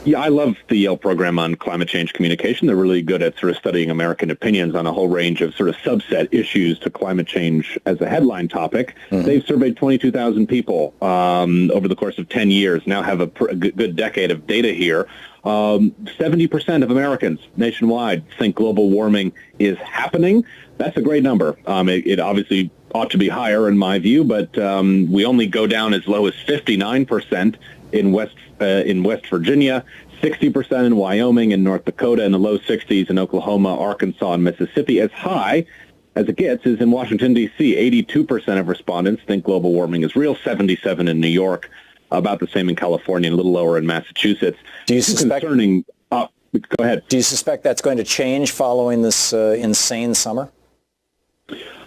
Yeah, I love the Yale program on climate change communication. They're really good at sort of studying American opinions on a whole range of sort of subset issues to climate change as a headline topic. Mm-hmm. They've surveyed 22,000 people over the course of 10 years, now have a good decade of data here. 70% of Americans nationwide think global warming is happening. That's a great number. It obviously ought to be higher in my view, but we only go down as low as 59% in West Virginia, 60% in Wyoming and North Dakota, and the low 60s in Oklahoma, Arkansas, and Mississippi. As high as it gets is in Washington, D.C. 82% of respondents think global warming is real, 77% in New York, about the same in California, and a little lower in Massachusetts. Do you suspect? Concerning. Go ahead. Do you suspect that's going to change following this insane summer?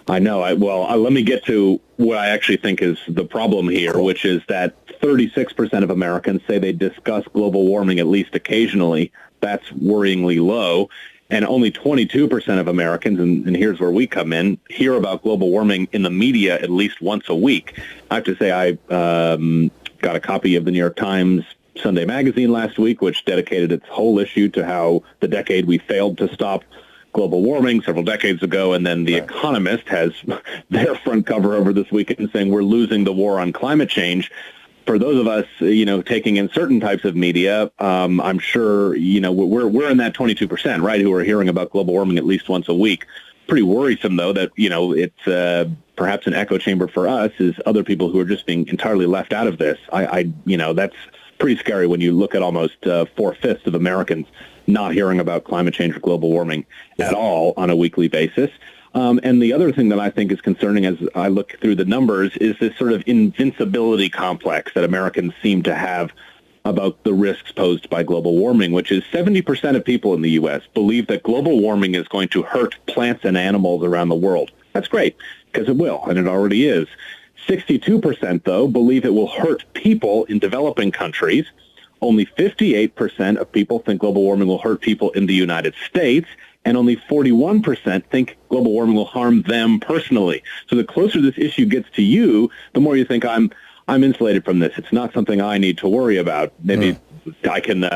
I know. Let me get to what I actually think is the problem here, which is that 36% of Americans say they discuss global warming at least occasionally. That's worryingly low. And only 22% of Americans, and here's where we come in, hear about global warming in the media at least once a week. I have to say I got a copy of the New York Times Sunday magazine last week, which dedicated its whole issue to how the decade we failed to stop global warming several decades ago, and then The Economist has their front cover over this weekend saying we're losing the war on climate change. For those of us, taking in certain types of media, I'm sure, we're in that 22%, right, who are hearing about global warming at least once a week. Pretty worrisome, though, that, it's perhaps an echo chamber for us is other people who are just being entirely left out of this. That's pretty scary when you look at almost 4/5 of Americans not hearing about climate change or global warming at all on a weekly basis. And the other thing that I think is concerning as I look through the numbers is this sort of invincibility complex that Americans seem to have about the risks posed by global warming, which is 70% of people in the U.S. believe that global warming is going to hurt plants and animals around the world. That's great, because it will, and it already is. 62%, though, believe it will hurt people in developing countries. Only 58% of people think global warming will hurt people in the United States, and only 41% think global warming will harm them personally. So the closer this issue gets to you, the more you think I'm insulated from this. It's not something I need to worry about. Maybe I can,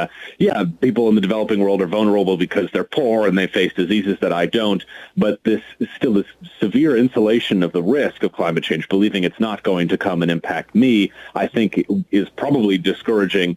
people in the developing world are vulnerable because they're poor and they face diseases that I don't. But this is still this severe insulation of the risk of climate change, believing it's not going to come and impact me, I think is probably discouraging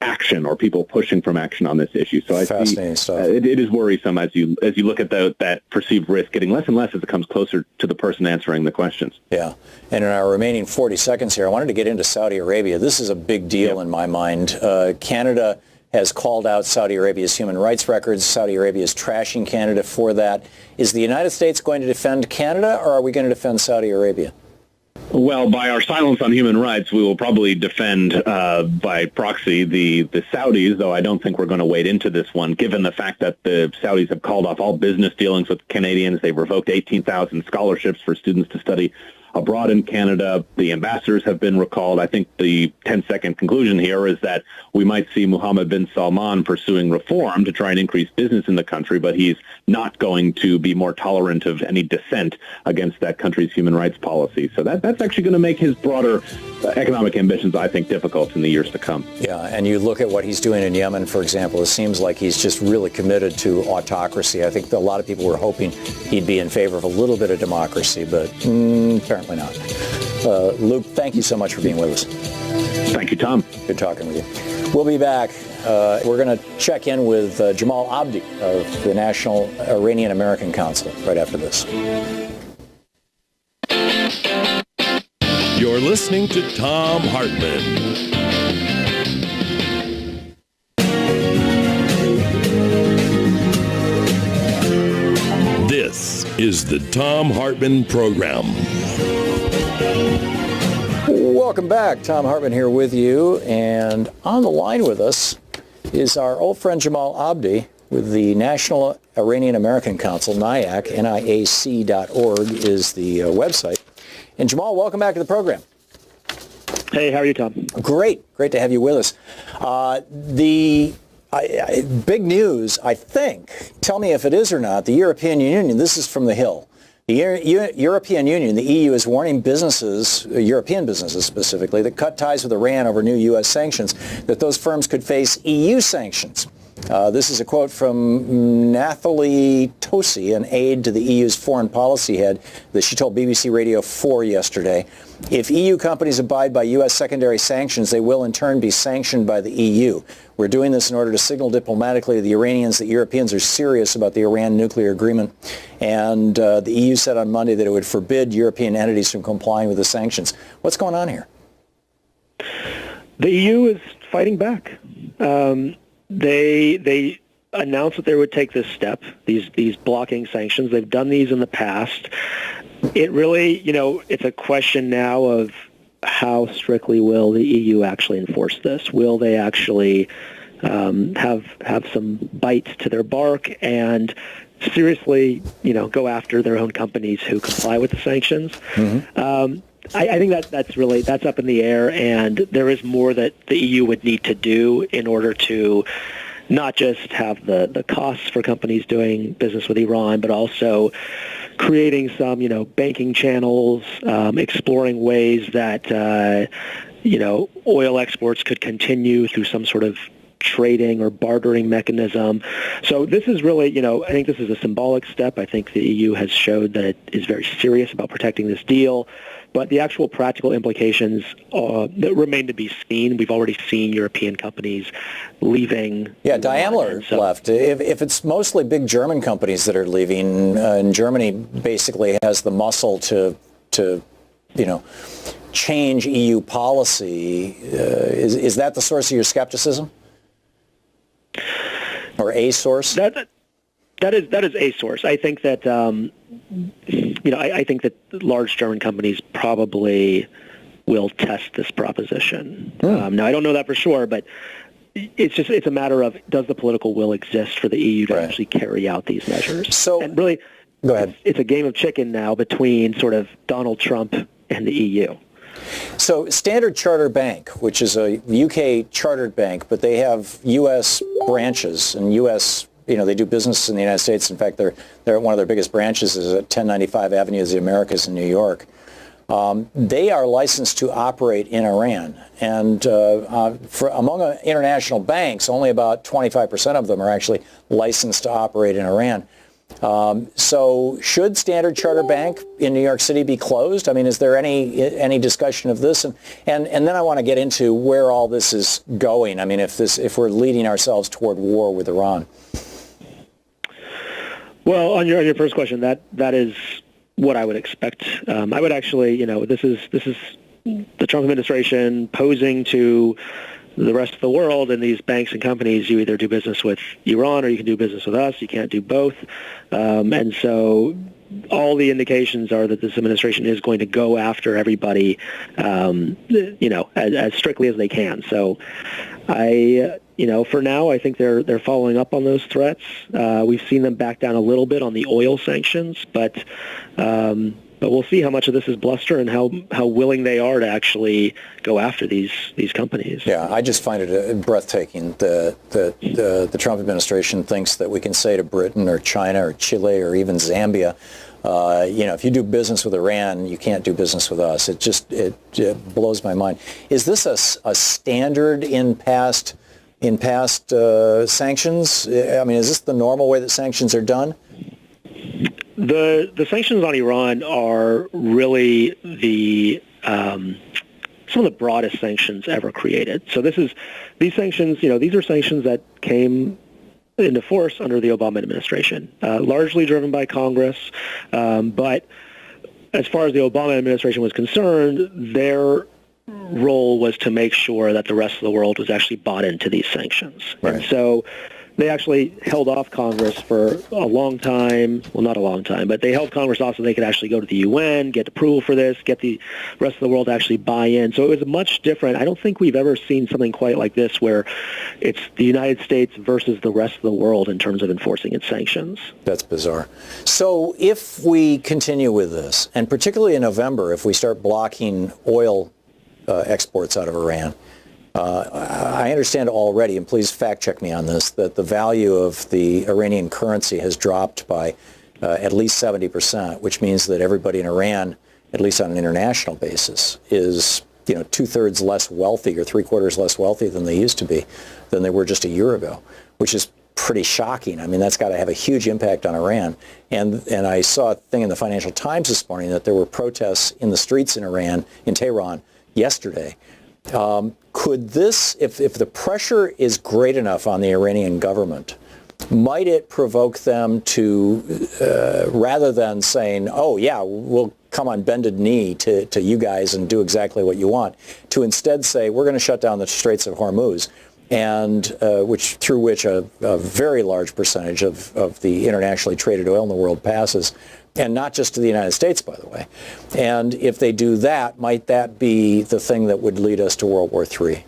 action or people pushing from action on this issue. So I see it is worrisome as you look at that perceived risk getting less and less as it comes closer to the person answering the questions. Yeah. And in our remaining 40 seconds here, I wanted to get into Saudi Arabia. This is a big deal in my mind. Canada has called out Saudi Arabia's human rights records. Saudi Arabia is trashing Canada for that. Is the United States going to defend Canada, or are we going to defend Saudi Arabia? Well, by our silence on human rights, we will probably defend by proxy the Saudis, though I don't think we're going to wade into this one, given the fact that the Saudis have called off all business dealings with Canadians. They've revoked 18,000 scholarships for students to study abroad in Canada. The ambassadors have been recalled. I think the 10-second conclusion here is that we might see Mohammed bin Salman pursuing reform to try and increase business in the country, but he's not going to be more tolerant of any dissent against that country's human rights policy. So that's actually going to make his broader economic ambitions, I think, difficult in the years to come. Yeah, and you look at what he's doing in Yemen, for example, it seems like he's just really committed to autocracy. I think a lot of people were hoping he'd be in favor of a little bit of democracy, but apparently not. Luke, thank you so much for being with us. Thank you, Tom. Good talking with you. We'll be back. We're going to check in with Jamal Abdi of the National Iranian American Council right after this. You're listening to Thom Hartmann. This is the Thom Hartmann Program. Welcome back. Thom Hartmann here with you. And on the line with us is our old friend Jamal Abdi with the National Iranian American Council, NIAC, NIAC.org is the website. And Jamal, welcome back to the program. Hey, how are you, Tom? Great to have you with us. Big news, I think. Tell me if it is or not. The European Union, this is from The Hill. The European Union, the EU, is warning businesses, European businesses specifically, that cut ties with Iran over new U.S. sanctions, that those firms could face EU sanctions. This is a quote from Nathalie Tosi, an aide to the EU's foreign policy head, that she told BBC Radio 4 yesterday. If EU companies abide by U.S. secondary sanctions, they will in turn be sanctioned by the EU. We're doing this in order to signal diplomatically to the Iranians that Europeans are serious about the Iran nuclear agreement. And the EU said on Monday that it would forbid European entities from complying with the sanctions. What's going on here? The EU is fighting back. They announced that they would take this step, these blocking sanctions. They've done these in the past. It really, it's a question now of how strictly will the EU actually enforce this? Will they actually have some bite to their bark and seriously, go after their own companies who comply with the sanctions? Mm-hmm. I think that's up in the air, and there is more that the EU would need to do in order to not just have the costs for companies doing business with Iran, but also creating some, banking channels, exploring ways that, oil exports could continue through some sort of trading or bartering mechanism. So this is really, I think this is a symbolic step. I think the EU has showed that it is very serious about protecting this deal. But the actual practical implications that remain to be seen. We've already seen European companies leaving. Yeah, Daimler left. If it's mostly big German companies that are leaving, and Germany basically has the muscle to change EU policy, is that the source of your skepticism? Or a source? That is a source. I think that I think that large German companies probably will test this proposition. Now, I don't know that for sure, but it's a matter of, does the political will exist for the EU to actually carry out these measures? So, and really, go ahead. It's a game of chicken now between sort of Donald Trump and the EU. So Standard Chartered Bank, which is a UK chartered bank, but they have U.S. branches and U.S. They do business in the United States. In fact, they're one of their biggest branches is at 1095 Avenue of the Americas in New York. They are licensed to operate in Iran. And among international banks, only about 25% of them are actually licensed to operate in Iran. So should Standard Chartered Bank in New York City be closed? I mean, is there any discussion of this? And then I want to get into where all this is going. I mean, if we're leading ourselves toward war with Iran. Well, on your first question, that is what I would expect. I would actually, this is the Trump administration posing to the rest of the world, and these banks and companies, you either do business with Iran or you can do business with us. You can't do both. And so all the indications are that this administration is going to go after everybody, as strictly as they can. So for now, I think they're following up on those threats. We've seen them back down a little bit on the oil sanctions, but we'll see how much of this is bluster and how willing they are to actually go after these companies. Yeah, I just find it breathtaking that the Trump administration thinks that we can say to Britain or China or Chile or even Zambia, if you do business with Iran, you can't do business with us. It blows my mind. Is this a standard in past sanctions? I mean, is this the normal way that sanctions are done? The sanctions on Iran are really the some of the broadest sanctions ever created. So these sanctions, these are sanctions that came into force under the Obama administration, largely driven by Congress. But as far as the Obama administration was concerned, their role was to make sure that the rest of the world was actually bought into these sanctions. Right. And so they actually held off Congress for a long time. Well, not a long time, but they held Congress off so they could actually go to the UN, get approval for this, get the rest of the world to actually buy in. So it was much different. I don't think we've ever seen something quite like this where it's the United States versus the rest of the world in terms of enforcing its sanctions. That's bizarre. So if we continue with this, and particularly in November, if we start blocking oil exports out of Iran, I understand already, and please fact check me on this, that the value of the Iranian currency has dropped by at least 70%, which means that everybody in Iran, at least on an international basis, is 2/3 less wealthy or 3/4 less wealthy than they used to be, than they were just a year ago, which is pretty shocking. I mean, that's got to have a huge impact on Iran. And I saw a thing in the Financial Times this morning that there were protests in the streets in Iran, in Tehran, yesterday. Could this, if the pressure is great enough on the Iranian government, might it provoke them to, rather than saying, oh yeah, we'll come on bended knee to you guys and do exactly what you want, to instead say, we're going to shut down the Straits of Hormuz, and through which a very large percentage of the internationally traded oil in the world passes, and not just to the United States, by the way. And if they do that, might that be the thing that would lead us to World War III?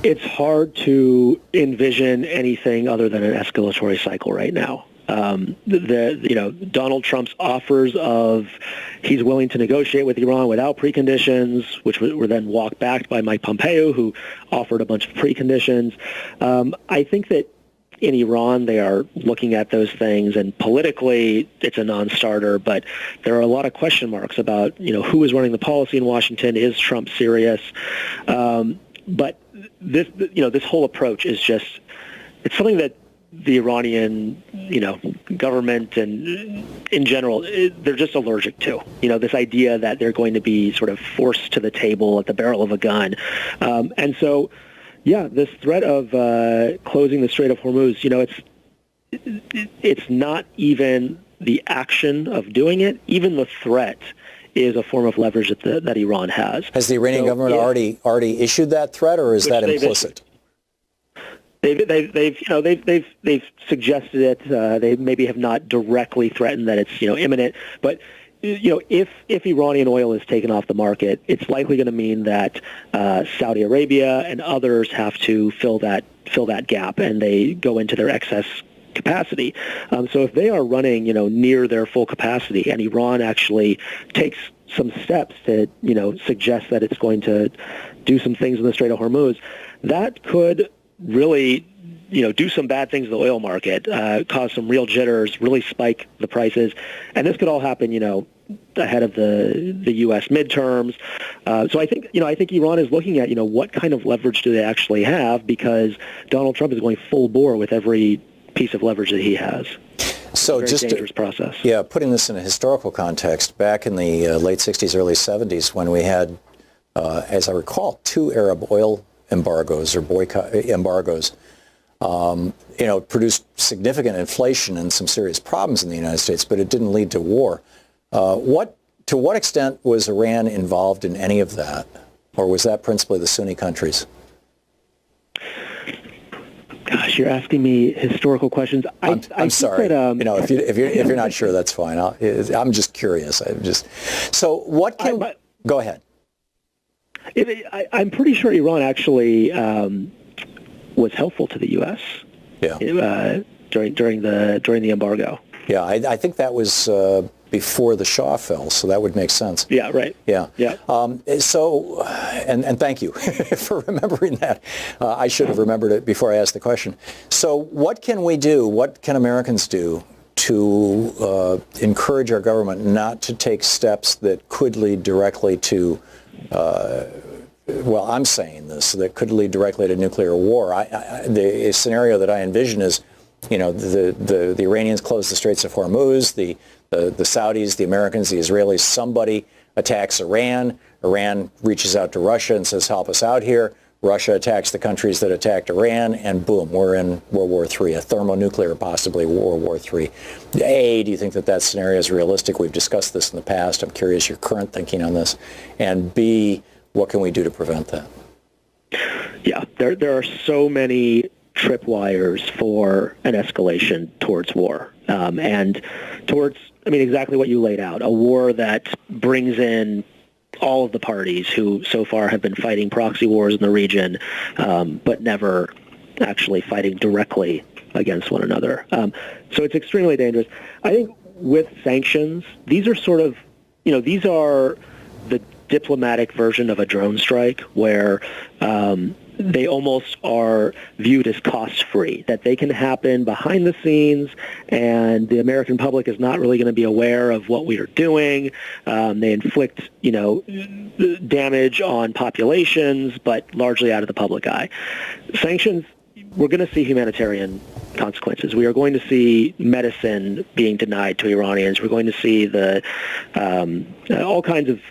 It's hard to envision anything other than an escalatory cycle right now. Donald Trump's offers of he's willing to negotiate with Iran without preconditions, which were then walked back by Mike Pompeo, who offered a bunch of preconditions. I think that in Iran, they are looking at those things, and politically, it's a non-starter. But there are a lot of question marks about, who is running the policy in Washington. Is Trump serious? But this whole approach is it's something that the Iranian, government and in general, they're just allergic to. This idea that they're going to be sort of forced to the table at the barrel of a gun, and so. Yeah, this threat of closing the Strait of Hormuz, it's not even the action of doing it. Even the threat is a form of leverage that Iran has. Has the Iranian government already issued that threat, or is that implicit? They've suggested it. They maybe have not directly threatened that it's imminent, but. If Iranian oil is taken off the market, it's likely going to mean that Saudi Arabia and others have to fill that gap, and they go into their excess capacity. So if they are running, near their full capacity, and Iran actually takes some steps to, suggest that it's going to do some things in the Strait of Hormuz, that could really do some bad things in the oil market, cause some real jitters, really spike the prices. And this could all happen, ahead of the U.S. midterms. So I think Iran is looking at, what kind of leverage do they actually have, because Donald Trump is going full bore with every piece of leverage that he has. So it's a very dangerous process. Yeah, putting this in a historical context, back in the late 60s, early 70s, when we had, as I recall, 2 Arab oil embargoes or boycott embargoes, produced significant inflation and some serious problems in the United States, but it didn't lead to war. To what extent was Iran involved in any of that, or was that principally the Sunni countries? Gosh, you're asking me historical questions. I'm sorry. That, if you're not sure, that's fine. I'm just curious. Go ahead. I'm pretty sure Iran actually was helpful to the U.S. During the embargo. Yeah, I think that was before the Shah fell, so that would make sense. Yeah, right. Yeah. And thank you for remembering that. I should have remembered it before I asked the question. So what can we do? What can Americans do to encourage our government not to take steps that could lead directly to I'm saying this, that could lead directly to nuclear war. The scenario that I envision is, the Iranians close the Straits of Hormuz, the Saudis, the Americans, the Israelis, somebody attacks Iran. Iran reaches out to Russia and says, help us out here. Russia attacks the countries that attacked Iran, and boom, we're in World War III, a thermonuclear, possibly World War III. A, do you think that that scenario is realistic? We've discussed this in the past. I'm curious your current thinking on this. And B, what can we do to prevent that? Yeah, there are so many tripwires for an escalation towards war, and towards, exactly what you laid out, a war that brings in all of the parties who so far have been fighting proxy wars in the region, but never actually fighting directly against one another. So it's extremely dangerous. I think with sanctions, these are sort of, these are the diplomatic version of a drone strike where they almost are viewed as cost-free, that they can happen behind the scenes and the American public is not really going to be aware of what we are doing. They inflict, damage on populations, but largely out of the public eye. Sanctions, we're going to see humanitarian consequences. We are going to see medicine being denied to Iranians. We're going to see the all kinds of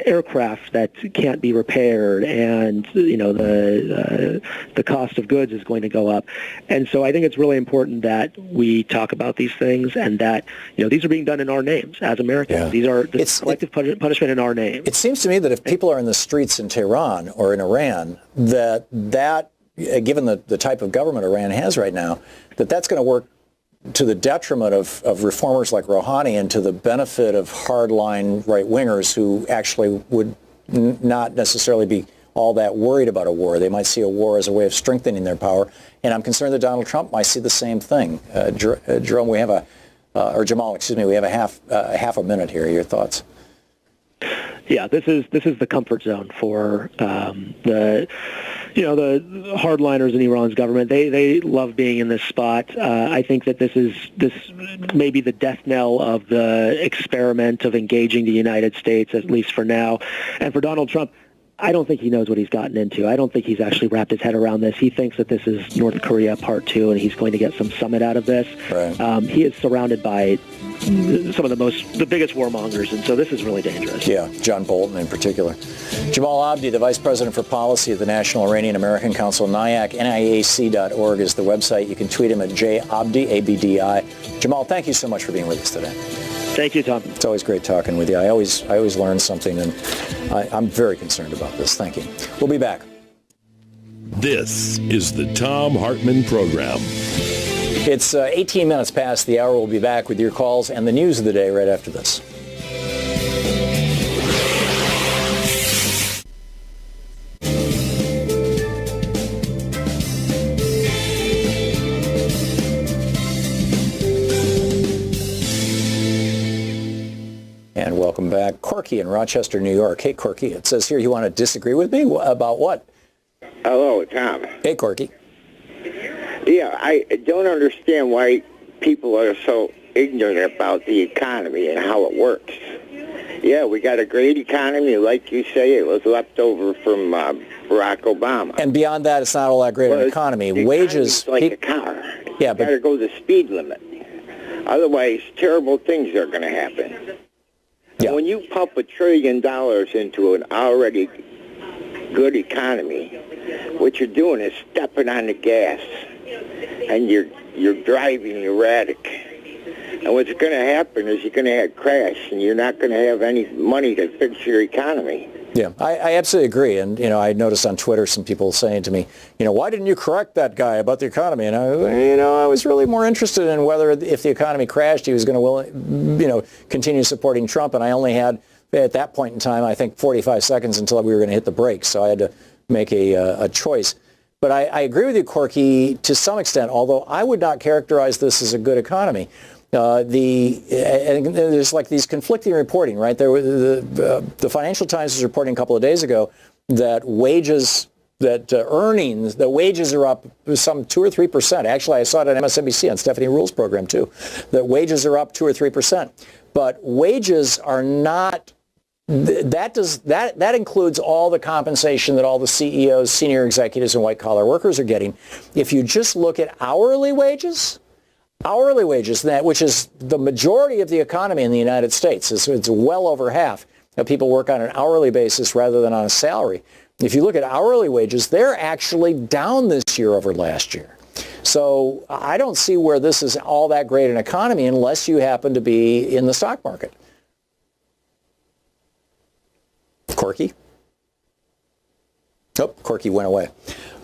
aircraft that can't be repaired, and the cost of goods is going to go up. And so I think it's really important that we talk about these things, and that these are being done in our names as Americans. Yeah. These are collective punishment in our name. It seems to me that if people are in the streets in Tehran or in Iran, that given the type of government Iran has right now, that's going to work to the detriment of reformers like Rouhani and to the benefit of hardline right-wingers who actually would not necessarily be all that worried about a war. They might see a war as a way of strengthening their power. And I'm concerned that Donald Trump might see the same thing. Jerome, we have Jamal, excuse me, we have a half a minute here. Your thoughts? Yeah, this is the comfort zone for the hardliners in Iran's government. They love being in this spot. I think that this may be the death knell of the experiment of engaging the United States, at least for now. And for Donald Trump, I don't think he knows what he's gotten into. I don't think he's actually wrapped his head around this. He thinks that this is North Korea Part 2, and he's going to get some summit out of this. Right. He is surrounded by some of the biggest warmongers, and so this is really dangerous. Yeah, John Bolton in particular. Jamal Abdi, the Vice President for Policy at the National Iranian American Council, NIAC, NIAC.org is the website. You can tweet him at jabdi, A-B-D-I. Jamal, thank you so much for being with us today. Thank you, Tom. It's always great talking with you. I always learn something, and I'm very concerned about this. Thank you. We'll be back. This is the Thom Hartmann Program. It's 18 minutes past the hour. We'll be back with your calls and the news of the day right after this. And welcome back. Corky in Rochester, New York. Hey, Corky, it says here you want to disagree with me? About what? Hello, Tom. Hey, Corky. Yeah, I don't understand why people are so ignorant about the economy and how it works. Yeah, we got a great economy. Like you say, it was left over from Barack Obama. And beyond that, it's not all that great an economy. Wages... like a car. Yeah, but... You got to go the speed limit. Otherwise, terrible things are going to happen. Yeah. When you pump $1 trillion into an already good economy, what you're doing is stepping on the gas, and you're driving erratic. And what's going to happen is you're going to have a crash, and you're not going to have any money to fix your economy. Yeah, I absolutely agree. And, I noticed on Twitter some people saying to me, why didn't you correct that guy about the economy? And I was really more interested in whether if the economy crashed, he was going to, continue supporting Trump. And I only had, at that point in time, I think 45 seconds until we were going to hit the brakes. So I had to make a choice. But I agree with you, Corky, to some extent, although I would not characterize this as a good economy. There's like these conflicting reporting, right? The Financial Times was reporting a couple of days ago that wages, the wages are up some 2 or 3%. Actually, I saw it on MSNBC on Stephanie Rule's program too. That wages are up 2 or 3%, but wages are not. That includes all the compensation that all the CEOs, senior executives, and white collar workers are getting. If you just look at hourly wages, Hourly wages, which is the majority of the economy in the United States. It's well over half of people work on an hourly basis rather than on a salary. If you look at hourly wages, they're actually down this year over last year. So I don't see where this is all that great an economy unless you happen to be in the stock market. Corky? Oh, Corky went away.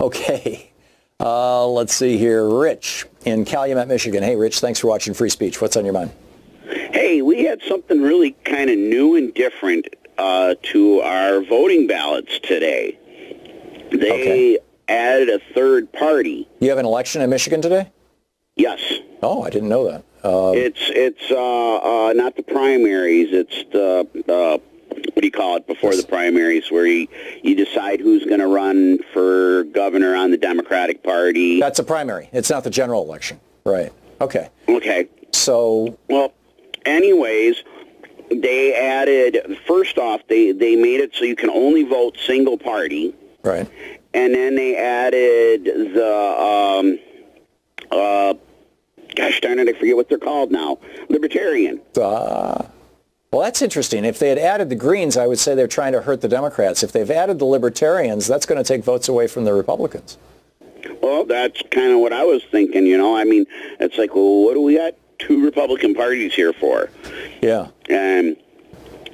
Okay. Let's see here. Rich in Calumet, Michigan. Hey, Rich, thanks for watching Free Speech. What's on your mind? Hey, we had something really kind of new and different to our voting ballots today. They added a third party. You have an election in Michigan today? Yes. Oh, I didn't know that. It's not the primaries. It's the what do you call it before the primaries, where you decide who's going to run for governor on the Democratic Party. That's a primary. It's not the general election. Right. Okay. Okay. So. Well, anyways, they added, first off, they made it so you can only vote single party. Right. And then they added the, gosh darn it, I forget what they're called now, Libertarian. Well, that's interesting. If they had added the Greens, I would say they're trying to hurt the Democrats. If they've added the Libertarians, that's going to take votes away from the Republicans. Well, that's kind of what I was thinking, I mean, it's like, well, what do we got two Republican parties here for? Yeah. And,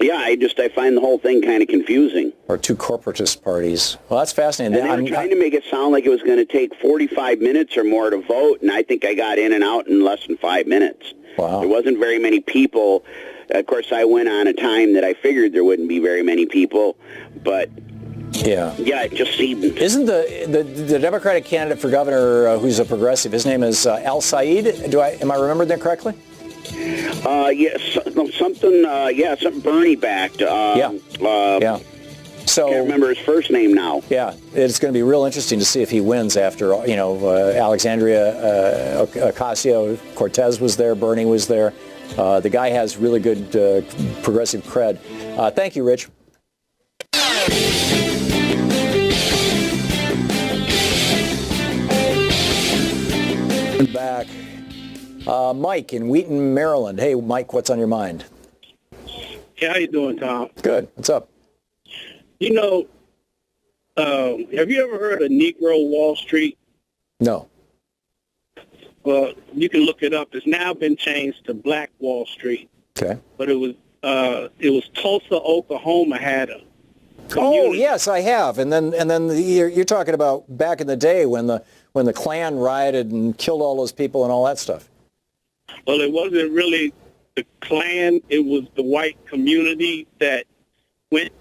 yeah, I find the whole thing kind of confusing. Or two corporatist parties. Well, that's fascinating. And they were trying to make it sound like it was going to take 45 minutes or more to vote, and I think I got in and out in less than 5 minutes. Wow. There wasn't very many people. Of course, I went on a time that I figured there wouldn't be very many people, but yeah, it just seemed. Isn't the Democratic candidate for governor who's a progressive? His name is Al Said. Am I remembering that correctly? Yes, something Bernie backed. Yeah. So I can't remember his first name now. Yeah, it's going to be real interesting to see if he wins after Alexandria Ocasio-Cortez was there, Bernie was there. The guy has really good progressive cred. Thank you, Rich. Back. Mike in Wheaton, Maryland. Hey, Mike, what's on your mind? Hey, how you doing, Tom? Good. What's up? Have you ever heard of Negro Wall Street? No. Well, you can look it up. It's now been changed to Black Wall Street. Okay. But it was Tulsa, Oklahoma had a community. Oh, yes, I have. And then you're talking about back in the day when the Klan rioted and killed all those people and all that stuff. Well, it wasn't really the Klan. It was the white community that went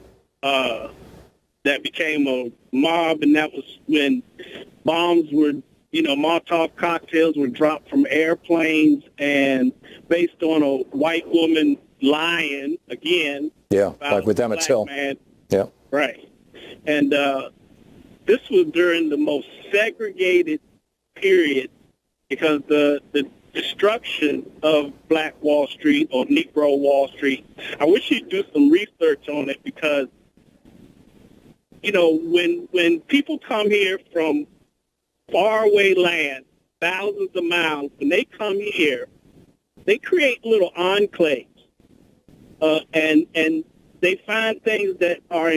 that became a mob, and that was when bombs were, Molotov cocktails were dropped from airplanes, and based on a white woman lying again. Yeah, like with Emmett Till. Man. Yeah. Right. And this was during the most segregated period because the destruction of Black Wall Street or Negro Wall Street. I wish you'd do some research on it because, when people come here from faraway land, thousands of miles, when they come here, they create little enclaves, and they find things that are,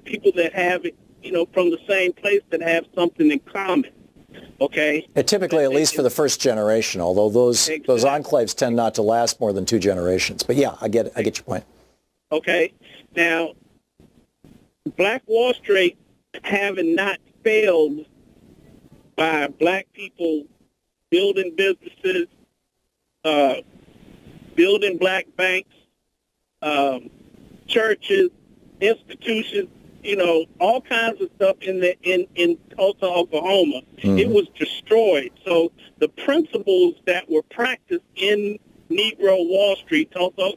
people that have it, from the same place that have something in common. Okay. And typically, at least for the first generation, although those enclaves tend not to last more than 2 generations. But yeah, I get your point. Okay. Now, Black Wall Street having not failed by black people building businesses, building black banks, churches, institutions, all kinds of stuff in Tulsa, Oklahoma. Mm-hmm. It was destroyed. So the principles that were practiced in Negro Wall Street, Tulsa,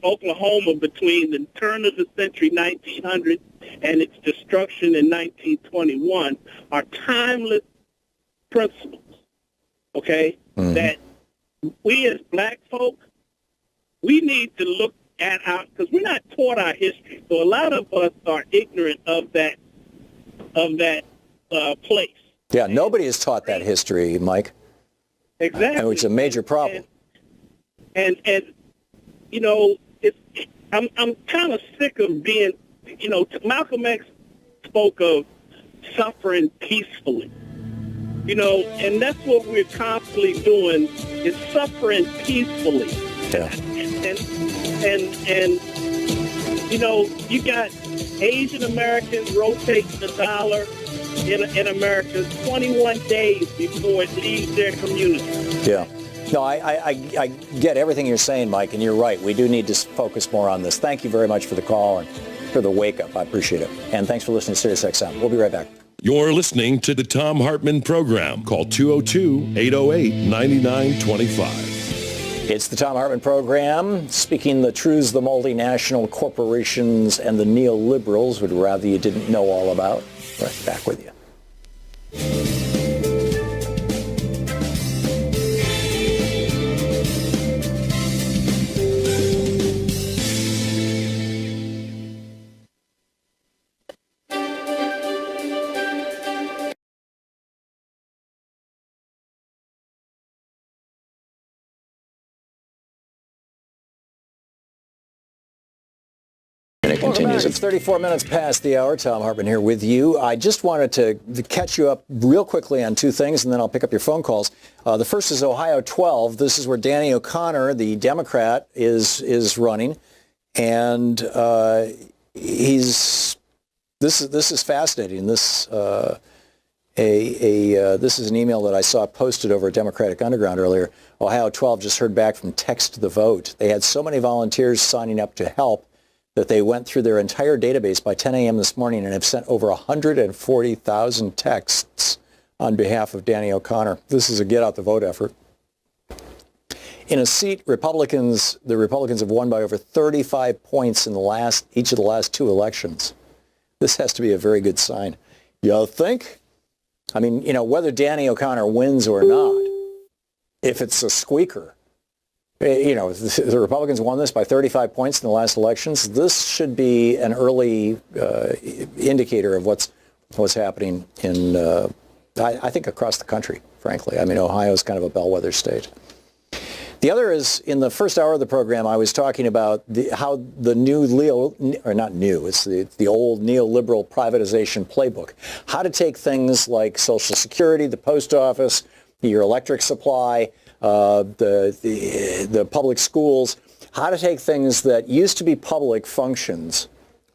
Oklahoma, between the turn of the century, 1900, and its destruction in 1921, are timeless principles. Okay, mm-hmm. that we as black folk, we need to look at because we're not taught our history, so a lot of us are ignorant of that place. Yeah, nobody is taught that history, Mike. Exactly. Which is a major problem. And you know, I'm kind of sick of being, you know, Malcolm X spoke of suffering peacefully. You know, and that's what we're constantly doing, is suffering peacefully. Yeah. And you know, you got Asian Americans rotating the dollar in America 21 days before it leaves their community. Yeah. No, I get everything you're saying, Mike, and you're right. We do need to focus more on this. Thank you very much for the call and for the wake-up. I appreciate it. And thanks for listening to SiriusXM. We'll be right back. You're listening to the Thom Hartmann Program. Call 202-808-9925. It's the Thom Hartmann Program, speaking the truths the multinational corporations and the neoliberals would rather you didn't know all about. Right back with you. Continues. It's 34 minutes past the hour. Thom Hartmann here with you. I just wanted to catch you up real quickly on two things, and then I'll pick up your phone calls. The first is Ohio 12. This is where Danny O'Connor, the Democrat, is running, and this is fascinating. This this is an email that I saw posted over at Democratic Underground earlier. Ohio 12 just heard back from Text the Vote. They had so many volunteers signing up to help that they went through their entire database by 10 a.m. this morning and have sent over 140,000 texts on behalf of Danny O'Connor. This is a get out the vote effort. In a seat, the Republicans have won by over 35 points in each of the last two elections. This has to be a very good sign. You think? I mean, you know, whether Danny O'Connor wins or not, if it's a squeaker, you know, the Republicans won this by 35 points in the last elections. This should be an early indicator of what's happening in, I think, across the country, frankly. I mean, Ohio is kind of a bellwether state. The other is, in the first hour of the program, I was talking about how the new it's the old neoliberal privatization playbook. How to take things like Social Security, the post office, your electric supply, the public schools, how to take things that used to be public functions,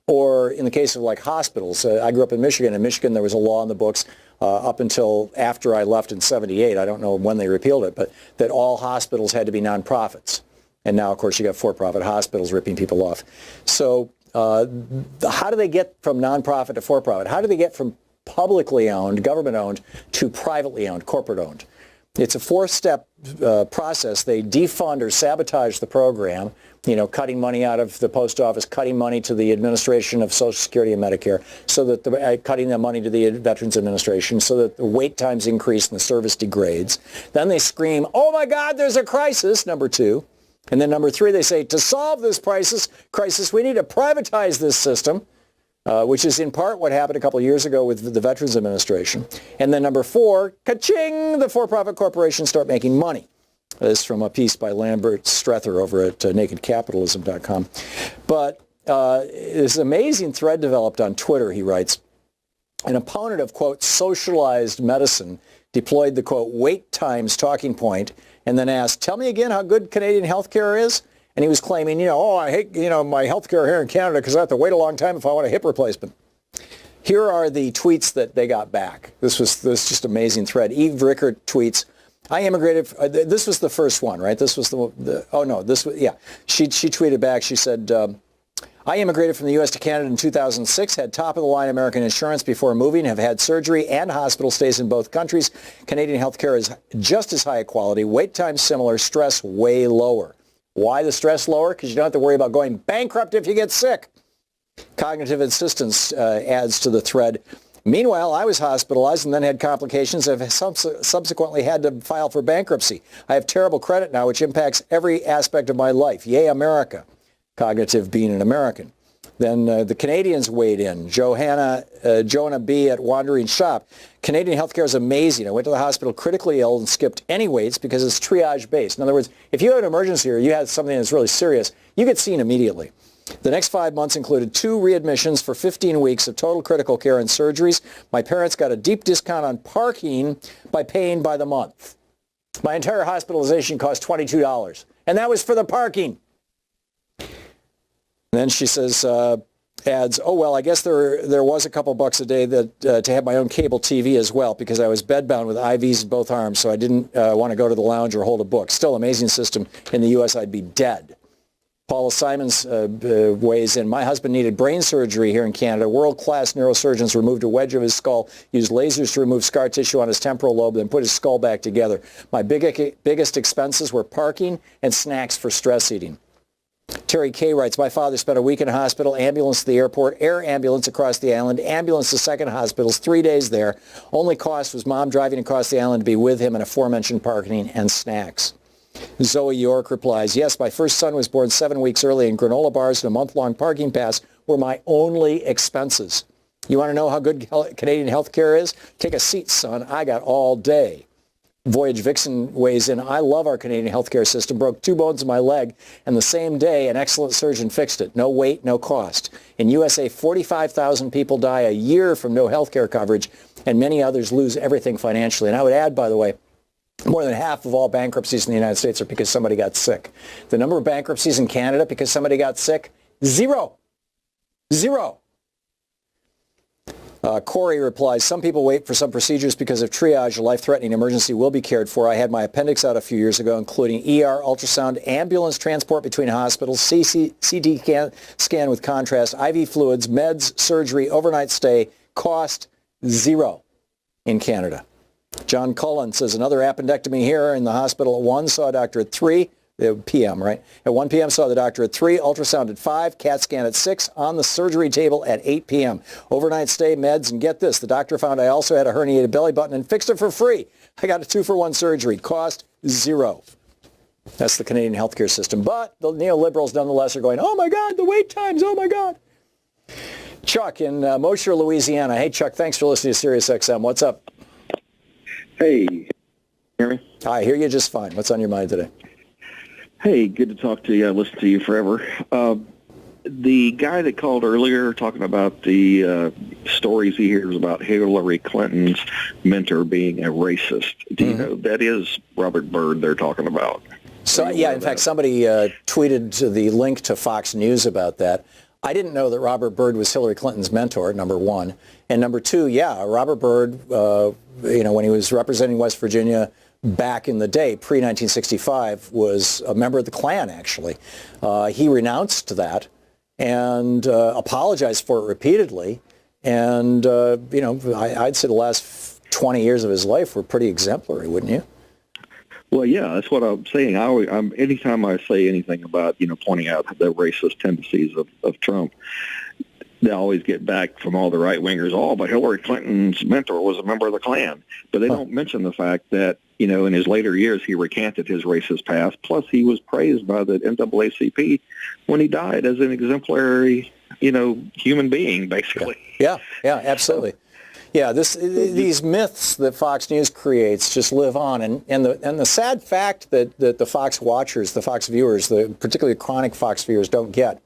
or in the case of like hospitals. I grew up in Michigan. In Michigan, there was a law in the books up until after I left in 78. I don't know when they repealed it, but that all hospitals had to be nonprofits. And now, of course, you got for-profit hospitals ripping people off. So how do they get from nonprofit to for-profit? How do they get from publicly owned, government-owned, to privately owned, corporate-owned? It's a four-step process. They defund or sabotage the program, you know, cutting money out of the post office, cutting money to the administration of Social Security and Medicare, so that cutting the money to the Veterans Administration, so that the wait times increase and the service degrades. Then they scream, "Oh my God, there's a crisis!" Number two, and then number three, they say, to solve this crisis, we need to privatize this system. Which is in part what happened a couple of years ago with the Veterans Administration. And then number four, ka-ching, the for-profit corporations start making money. This is from a piece by Lambert Strether over at nakedcapitalism.com. But this amazing thread developed on Twitter, he writes, an opponent of, quote, socialized medicine deployed the, quote, wait times talking point and then asked, tell me again how good Canadian healthcare is? And he was claiming, I hate, my health care here in Canada because I have to wait a long time if I want a hip replacement. Here are the tweets that they got back. This was just amazing thread. Eve Rickert tweets, I immigrated, this was the first one, right? This was She tweeted back, she said, I immigrated from the U.S. to Canada in 2006, had top-of-the-line American insurance before moving, have had surgery and hospital stays in both countries. Canadian health care is just as high a quality, wait time similar, stress way lower. Why the stress lower? Because you don't have to worry about going bankrupt if you get sick. Cognitive assistance adds to the thread. Meanwhile, I was hospitalized and then had complications and have subsequently had to file for bankruptcy. I have terrible credit now, which impacts every aspect of my life. Yay, America. Cognitive being an American. Then the Canadians weighed in. Joanna B. at Wandering Shop. Canadian healthcare is amazing. I went to the hospital critically ill and skipped any waits because it's triage-based. In other words, if you had an emergency or you had something that's really serious, you get seen immediately. The next 5 months included 2 readmissions for 15 weeks of total critical care and surgeries. My parents got a deep discount on parking by paying by the month. My entire hospitalization cost $22, and that was for the parking. And then she says, adds, oh, well, I guess there was a couple bucks a day that to have my own cable TV as well, because I was bedbound with IVs in both arms, so I didn't want to go to the lounge or hold a book. Still, amazing system. In the U.S., I'd be dead. Paula Simons weighs in. My husband needed brain surgery here in Canada. World-class neurosurgeons removed a wedge of his skull, used lasers to remove scar tissue on his temporal lobe, then put his skull back together. My biggest expenses were parking and snacks for stress eating. Terry K. writes, my father spent a week in a hospital, ambulance to the airport, air ambulance across the island, ambulance to second hospitals, 3 days there. Only cost was mom driving across the island to be with him and aforementioned parking and snacks. Zoe York replies, yes, my first son was born 7 weeks early, and granola bars and a month-long parking pass were my only expenses. You want to know how good Canadian health care is? Take a seat, son. I got all day. Voyage Vixen weighs in, I love our Canadian healthcare system. Broke 2 bones in my leg, and the same day, an excellent surgeon fixed it. No wait, no cost. In USA, 45,000 people die a year from no healthcare coverage, and many others lose everything financially. And I would add, by the way, more than half of all bankruptcies in the United States are because somebody got sick. The number of bankruptcies in Canada because somebody got sick, 0. Corey replies, some people wait for some procedures because of triage. A life-threatening emergency will be cared for. I had my appendix out a few years ago, including ER, ultrasound, ambulance transport between hospitals, CT scan with contrast, IV fluids, meds, surgery, overnight stay, cost 0 in Canada. John Cullen says, another appendectomy here in the hospital at 1, saw a doctor at 3 p.m., right? At 1 p.m., saw the doctor at 3, ultrasound at 5, CAT scan at 6, on the surgery table at 8 p.m. Overnight stay, meds, and get this, the doctor found I also had a herniated belly button and fixed it for free. I got a 2-for-1 surgery, cost 0. That's the Canadian healthcare system. But the neoliberals nonetheless are going, oh my God, the wait times, oh my God. Chuck in Mosher, Louisiana. Hey, Chuck, thanks for listening to Sirius XM. What's up? Hey, hear me? I hear you just fine. What's on your mind today? Hey, good to talk to you. I listened to you forever. The guy that called earlier talking about the stories he hears about Hillary Clinton's mentor being a racist. Do you know that is Robert Byrd they're talking about? So yeah, in fact, somebody tweeted the link to Fox News about that. I didn't know that Robert Byrd was Hillary Clinton's mentor, number one. And number two, yeah, Robert Byrd, when he was representing West Virginia back in the day, pre-1965, was a member of the Klan, actually. He renounced that and apologized for it repeatedly. And, I'd say the last 20 years of his life were pretty exemplary, wouldn't you? Well, yeah, that's what I'm saying. Anytime I say anything about, pointing out the racist tendencies of Trump, they always get back from all the right-wingers, but Hillary Clinton's mentor was a member of the Klan. But they don't mention the fact that, in his later years, he recanted his racist past. Plus, he was praised by the NAACP when he died as an exemplary, human being, basically. Yeah, absolutely. Yeah, these myths that Fox News creates just live on, and the sad fact that the Fox watchers, the Fox viewers, particularly chronic Fox viewers, don't get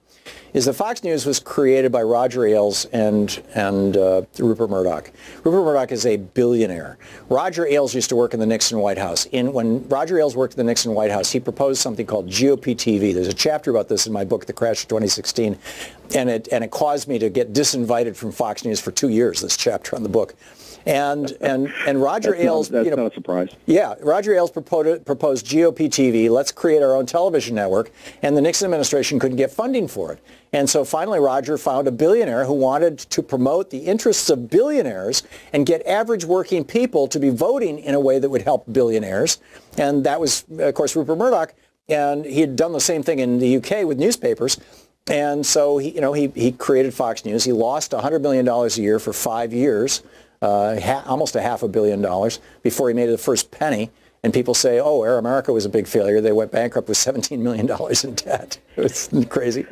is that Fox News was created by Roger Ailes and Rupert Murdoch. Rupert Murdoch is a billionaire. Roger Ailes used to work in the Nixon White House. When Roger Ailes worked in the Nixon White House, he proposed something called GOP TV. There's a chapter about this in my book, The Crash of 2016, and it caused me to get disinvited from Fox News for 2 years, this chapter on the book. And Roger Ailes, that's not a surprise. Yeah, Roger Ailes proposed GOP TV. Let's create our own television network, and the Nixon administration couldn't get funding for it. And so finally, Roger found a billionaire who wanted to promote the interests of billionaires and get average working people to be voting in a way that would help billionaires. And that was, of course, Rupert Murdoch. And he had done the same thing in the UK with newspapers. And so he created Fox News. He lost $100 million a year for 5 years. Almost $500 million before he made the first penny. And people say, oh, Air America was a big failure. They went bankrupt with $17 million in debt. It's crazy.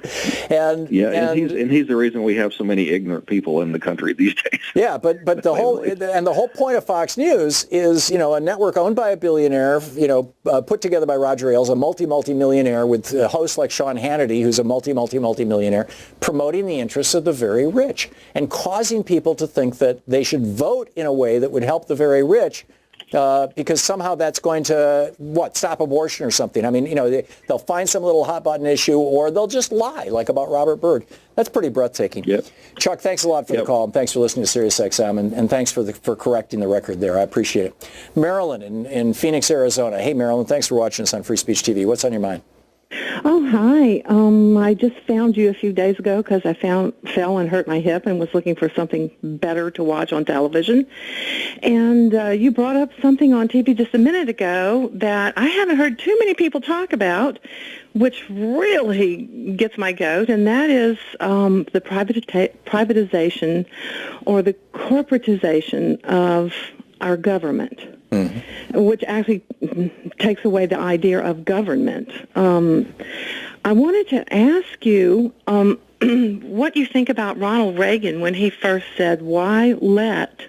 And he's the reason we have so many ignorant people in the country these days. Yeah, but the whole point of Fox News is, a network owned by a billionaire, put together by Roger Ailes, a multi-millionaire with hosts like Sean Hannity, who's a multi-millionaire, promoting the interests of the very rich and causing people to think that they should vote in a way that would help the very rich. Because somehow that's going to, stop abortion or something. I mean, they'll find some little hot button issue, or they'll just lie, like about Robert Byrd. That's pretty breathtaking. Yep. Chuck, thanks a lot for the call, and thanks for listening to SiriusXM, and thanks for correcting the record there. I appreciate it. Marilyn in Phoenix, Arizona. Hey, Marilyn, thanks for watching us on Free Speech TV. What's on your mind? Oh, hi. I just found you a few days ago because I fell and hurt my hip and was looking for something better to watch on television. And you brought up something on TV just a minute ago that I haven't heard too many people talk about, which really gets my goat, and that is the privatization or the corporatization of our government. Mm-hmm. Which actually takes away the idea of government. I wanted to ask you what you think about Ronald Reagan when he first said, why let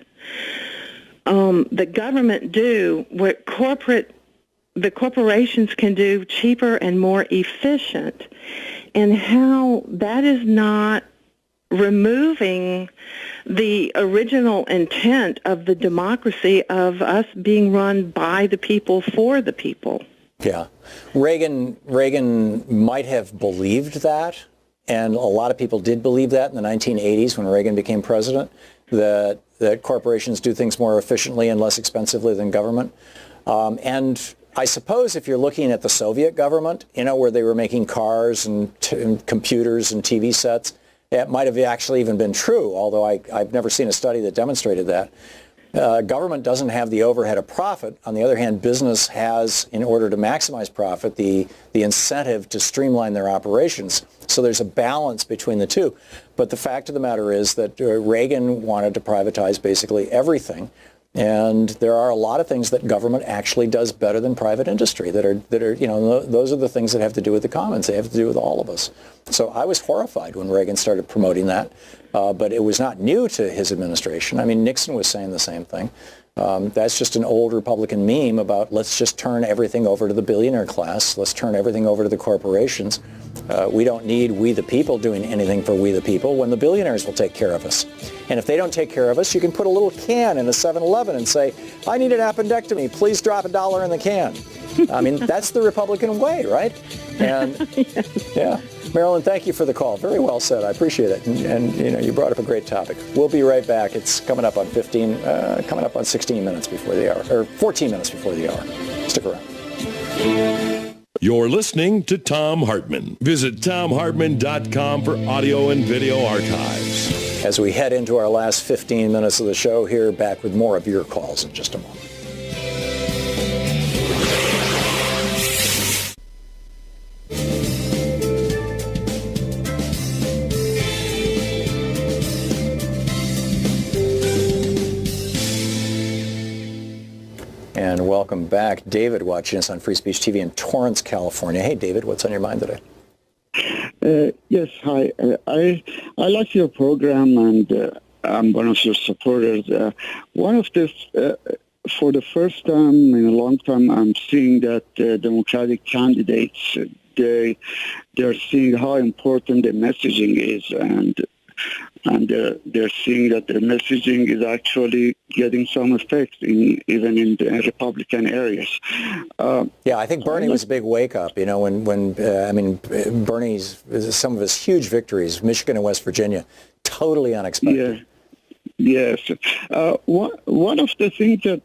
the government do what the corporations can do cheaper and more efficient, and how that is not removing the original intent of the democracy of us being run by the people for the people. Yeah. Reagan might have believed that, and a lot of people did believe that in the 1980s when Reagan became president, that corporations do things more efficiently and less expensively than government. And I suppose if you're looking at the Soviet government, where they were making cars and computers and TV sets, it might have actually even been true, although I've never seen a study that demonstrated that. Government doesn't have the overhead of profit. On the other hand, business has, in order to maximize profit, the incentive to streamline their operations. So there's a balance between the two. But the fact of the matter is that Reagan wanted to privatize basically everything. And there are a lot of things that government actually does better than private industry that are those are the things that have to do with the commons. They have to do with all of us. So I was horrified when Reagan started promoting that, but it was not new to his administration. I mean, Nixon was saying the same thing. That's just an old Republican meme about let's just turn everything over to the billionaire class. Let's turn everything over to the corporations. We don't need we the people doing anything for we the people when the billionaires will take care of us. And if they don't take care of us, you can put a little can in a 7-Eleven and say, I need an appendectomy. Please drop $1 in the can. I mean, that's the Republican way, right? And yeah. Marilyn, thank you for the call. Very well said. I appreciate it. And you brought up a great topic. We'll be right back. It's coming up on 16 minutes before the hour, or 14 minutes before the hour. Stick around. You're listening to Thom Hartmann. Visit ThomHartmann.com for audio and video archives. As we head into our last 15 minutes of the show here, back with more of your calls in just a moment. And welcome back. David watching us on Free Speech TV in Torrance, California. Hey, David, what's on your mind today? Yes, hi. I like your program, and I'm one of your supporters. One of this, for the first time in a long time, I'm seeing that Democratic candidates, they're seeing how important the messaging is, and they're seeing that the messaging is actually getting some effect even in the Republican areas. Yeah, I think Bernie was a big wake-up. When Bernie's some of his huge victories, Michigan and West Virginia, totally unexpected. Yeah. Yes. One of the things that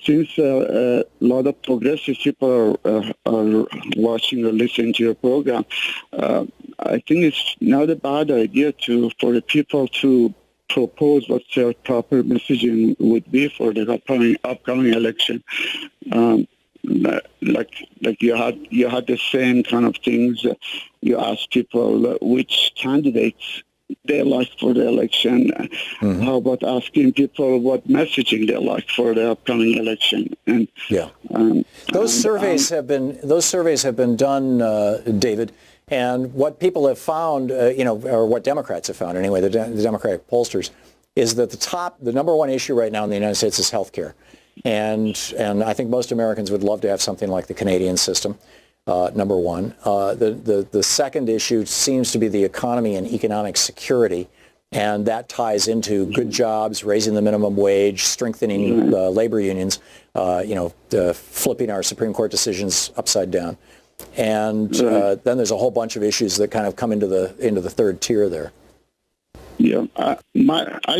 since a lot of progressive people are watching or listening to your program, I think it's not a bad idea for the people to propose what their proper messaging would be for the upcoming election. Like you had the same kind of things. You ask people which candidates they like for the election? How about asking people what messaging they like for the upcoming election? And those surveys have been done, David. And what people have found, or what Democrats have found anyway, the Democratic pollsters, is that the number one issue right now in the United States is health care. And I think most Americans would love to have something like the Canadian system, number one. The second issue seems to be the economy and economic security. And that ties into good jobs, raising the minimum wage, strengthening labor unions, flipping our Supreme Court decisions upside down. And then there's a whole bunch of issues that kind of come into the third tier there. Yeah, I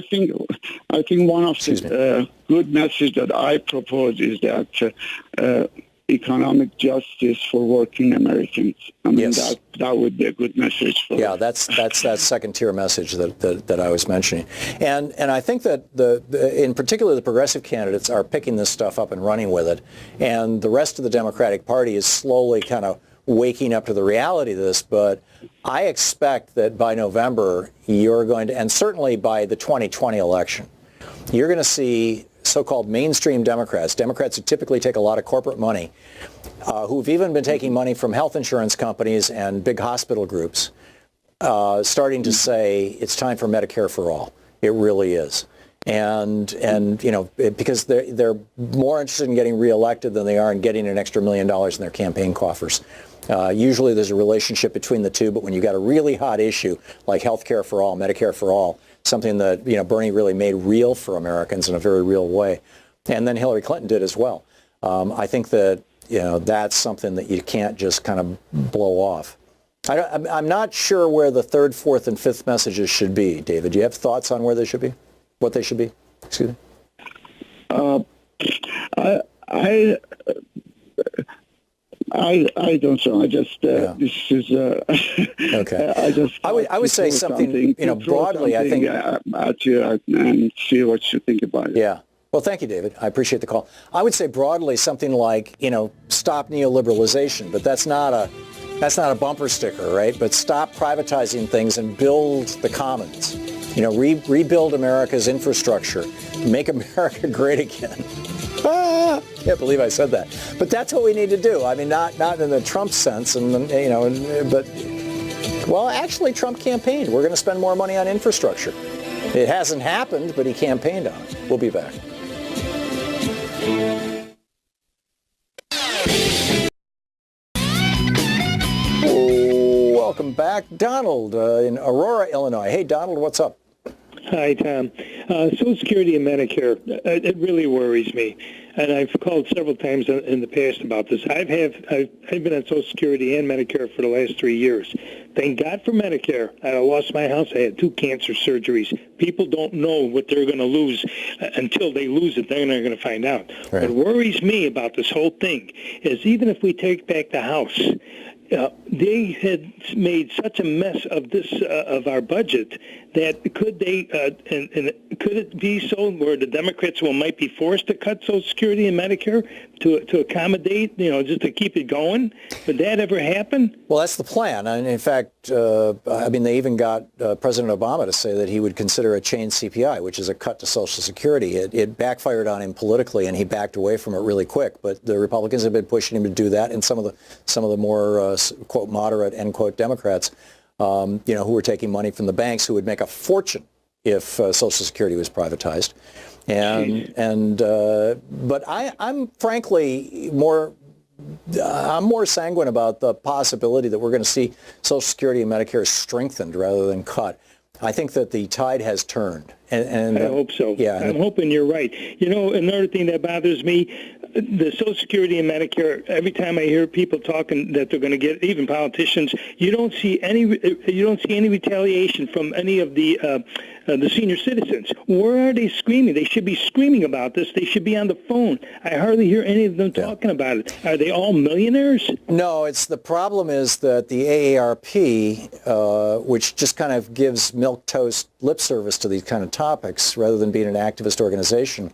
think one of the good message that I propose is that economic justice for working Americans. I mean, that would be a good message for that's that second tier message that I was mentioning. And I think that in particular the progressive candidates are picking this stuff up and running with it. And the rest of the Democratic Party is slowly kind of waking up to the reality of this. But I expect that by November you're going to, and certainly by the 2020 election, you're going to see so-called mainstream Democrats who typically take a lot of corporate money, who've even been taking money from health insurance companies and big hospital groups, starting to say it's time for Medicare for all. It really is. And because they're more interested in getting reelected than they are in getting an extra $1 million in their campaign coffers. Usually there's a relationship between the two, but when you got a really hot issue like health care for all, Medicare for all, something that Bernie really made real for Americans in a very real way, and then Hillary Clinton did as well. I think that that's something that you can't just kind of blow off. I'm not sure where the third, fourth, and fifth messages should be. David, do you have thoughts on where they should be? What they should be? Excuse me. I don't know. I just this is okay. I would say something broadly. I think at you and see what you think about it. Yeah. Well, thank you, David. I appreciate the call. I would say broadly something like stop neoliberalization, but that's not a bumper sticker, right? But stop privatizing things and build the commons. Rebuild America's infrastructure, make America great again. I can't believe I said that. But that's what we need to do. I mean, not in the Trump sense, but actually Trump campaigned. We're going to spend more money on infrastructure. It hasn't happened, but he campaigned on it. We'll be back. Welcome back. Donald in Aurora, Illinois. Hey, Donald, what's up? Hi, Tom. Social Security and Medicare, it really worries me. And I've called several times in the past about this. I've been on Social Security and Medicare for the last 3 years. Thank God for Medicare. I lost my house. I had 2 cancer surgeries. People don't know what they're going to lose until they lose it. They're not going to find out. Right. What worries me about this whole thing is even if we take back the house, they had made such a mess of this of our budget that could it be so where the Democrats might be forced to cut Social Security and Medicare to accommodate, just to keep it going? Would that ever happen? Well, that's the plan. And in fact, they even got President Obama to say that he would consider a chain CPI, which is a cut to Social Security. It backfired on him politically, and he backed away from it really quick. But the Republicans have been pushing him to do that, and some of the more quote moderate end quote Democrats, who were taking money from the banks, who would make a fortune if Social Security was privatized. But I'm frankly more sanguine about the possibility that we're going to see Social Security and Medicare strengthened rather than cut. I think that the tide has turned. And I hope so. Yeah, I'm hoping you're right. Another thing that bothers me, the Social Security and Medicare, every time I hear people talking that they're going to get, even politicians, you don't see any retaliation from any of the senior citizens. Where are they screaming? They should be screaming about this. They should be on the phone. I hardly hear any of them talking about it. Are they all millionaires? No, the problem is that the AARP, which just kind of gives milquetoast lip service to these kind of topics rather than being an activist organization,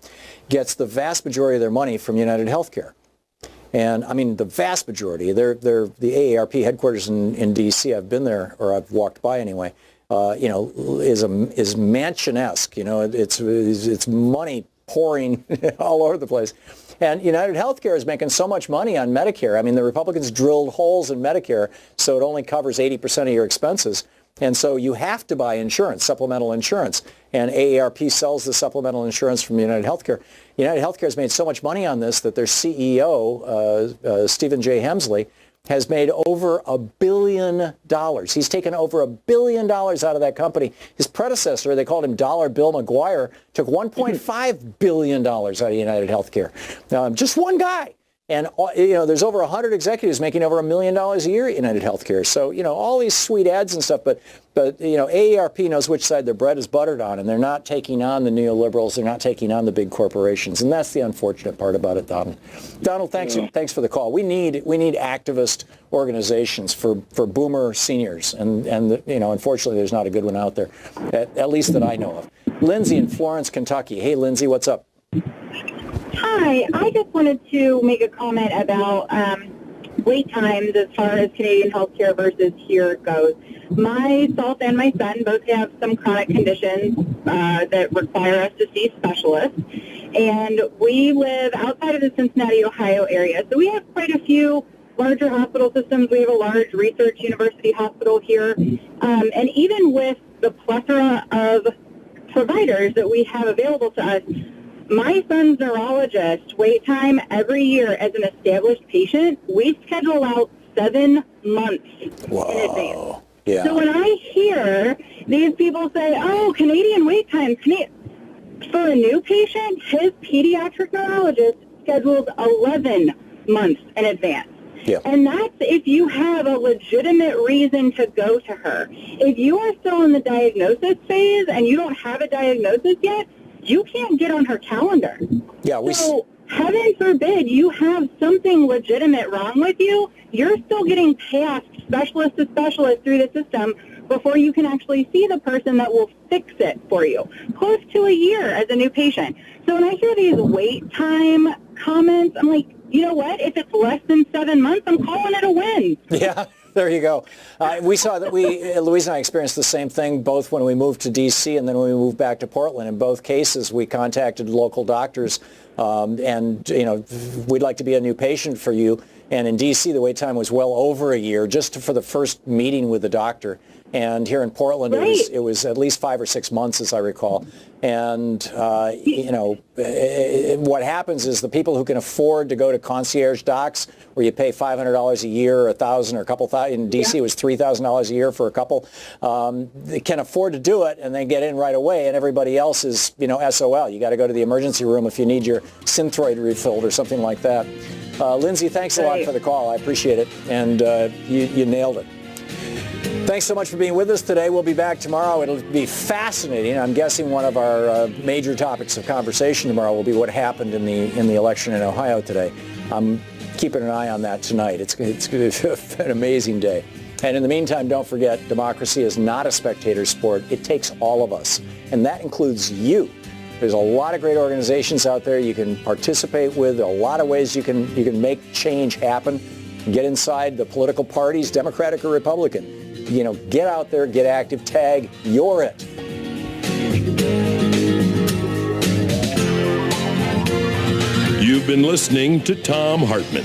gets the vast majority of their money from United Healthcare. And I mean, the vast majority. They're the AARP headquarters in D.C. I've been there, or I've walked by anyway. is mansion-esque. It's money pouring all over the place. And United Healthcare is making so much money on Medicare. I mean, the Republicans drilled holes in Medicare so it only covers 80% of your expenses. And so you have to buy insurance, supplemental insurance. And AARP sells the supplemental insurance from United Healthcare. United Healthcare has made so much money on this that their CEO, Stephen J. Hemsley, has made over $1 billion. He's taken over $1 billion out of that company. His predecessor, they called him Dollar Bill McGuire, took $1.5 billion out of United Healthcare. Just one guy. And, there's over 100 executives making over $1 million a year at United Healthcare. So, all these sweet ads and stuff, but AARP knows which side their bread is buttered on, and they're not taking on the neoliberals. They're not taking on the big corporations. And that's the unfortunate part about it, Donald. Donald, thanks for the call. We need activist organizations for boomer seniors. And unfortunately, there's not a good one out there, at least that I know of. Lindsay in Florence, Kentucky. Hey, Lindsay, what's up? Hi, I just wanted to make a comment about wait times as far as Canadian healthcare versus here goes. Myself and my son both have some chronic conditions that require us to see specialists, and we live outside of the Cincinnati, Ohio area. So we have quite a few larger hospital systems. We have a large research university hospital here, and even with the plethora of providers that we have available to us, my son's neurologist wait time every year as an established patient, we schedule out 7 months in advance. Yeah. So when I hear these people say, oh, Canadian wait times, for a new patient, his pediatric neurologist schedules 11 months in advance. Yeah. And that's if you have a legitimate reason to go to her. If you are still in the diagnosis phase and you don't have a diagnosis yet, you can't get on her calendar. Yeah, so heaven forbid you have something legitimate wrong with you, you're still getting passed specialist to specialist through the system before you can actually see the person that will fix it for you. Close to a year as a new patient. So when I hear these wait time comments, I'm like, you know what? If it's less than 7 months, I'm calling it a win. Yeah. There you go. We saw that Louise and I experienced the same thing both when we moved to D.C. and then when we moved back to Portland. In both cases, we contacted local doctors and, we'd like to be a new patient for you. And in D.C., the wait time was well over a year just for the first meeting with the doctor. And here in Portland, it was at least 5 or 6 months, as I recall. And, what happens is the people who can afford to go to concierge docs, where you pay $500 a year or $1,000 or a couple thousand, in D.C. it was $3,000 a year for a couple, they can afford to do it, and they get in right away, and everybody else is, SOL. You got to go to the emergency room if you need your Synthroid refilled or something like that. Lindsay, thanks a lot for the call. I appreciate it, and you nailed it. Thanks so much for being with us today. We'll be back tomorrow. It'll be fascinating. I'm guessing one of our major topics of conversation tomorrow will be what happened in the election in Ohio today. I'm keeping an eye on that tonight. It's an amazing day. And in the meantime, don't forget, democracy is not a spectator sport. It takes all of us, and that includes you. There's a lot of great organizations out there you can participate with. There are a lot of ways you can make change happen. Get inside the political parties, Democratic or Republican. Get out there, get active, tag, you're it. You've been listening to Thom Hartmann.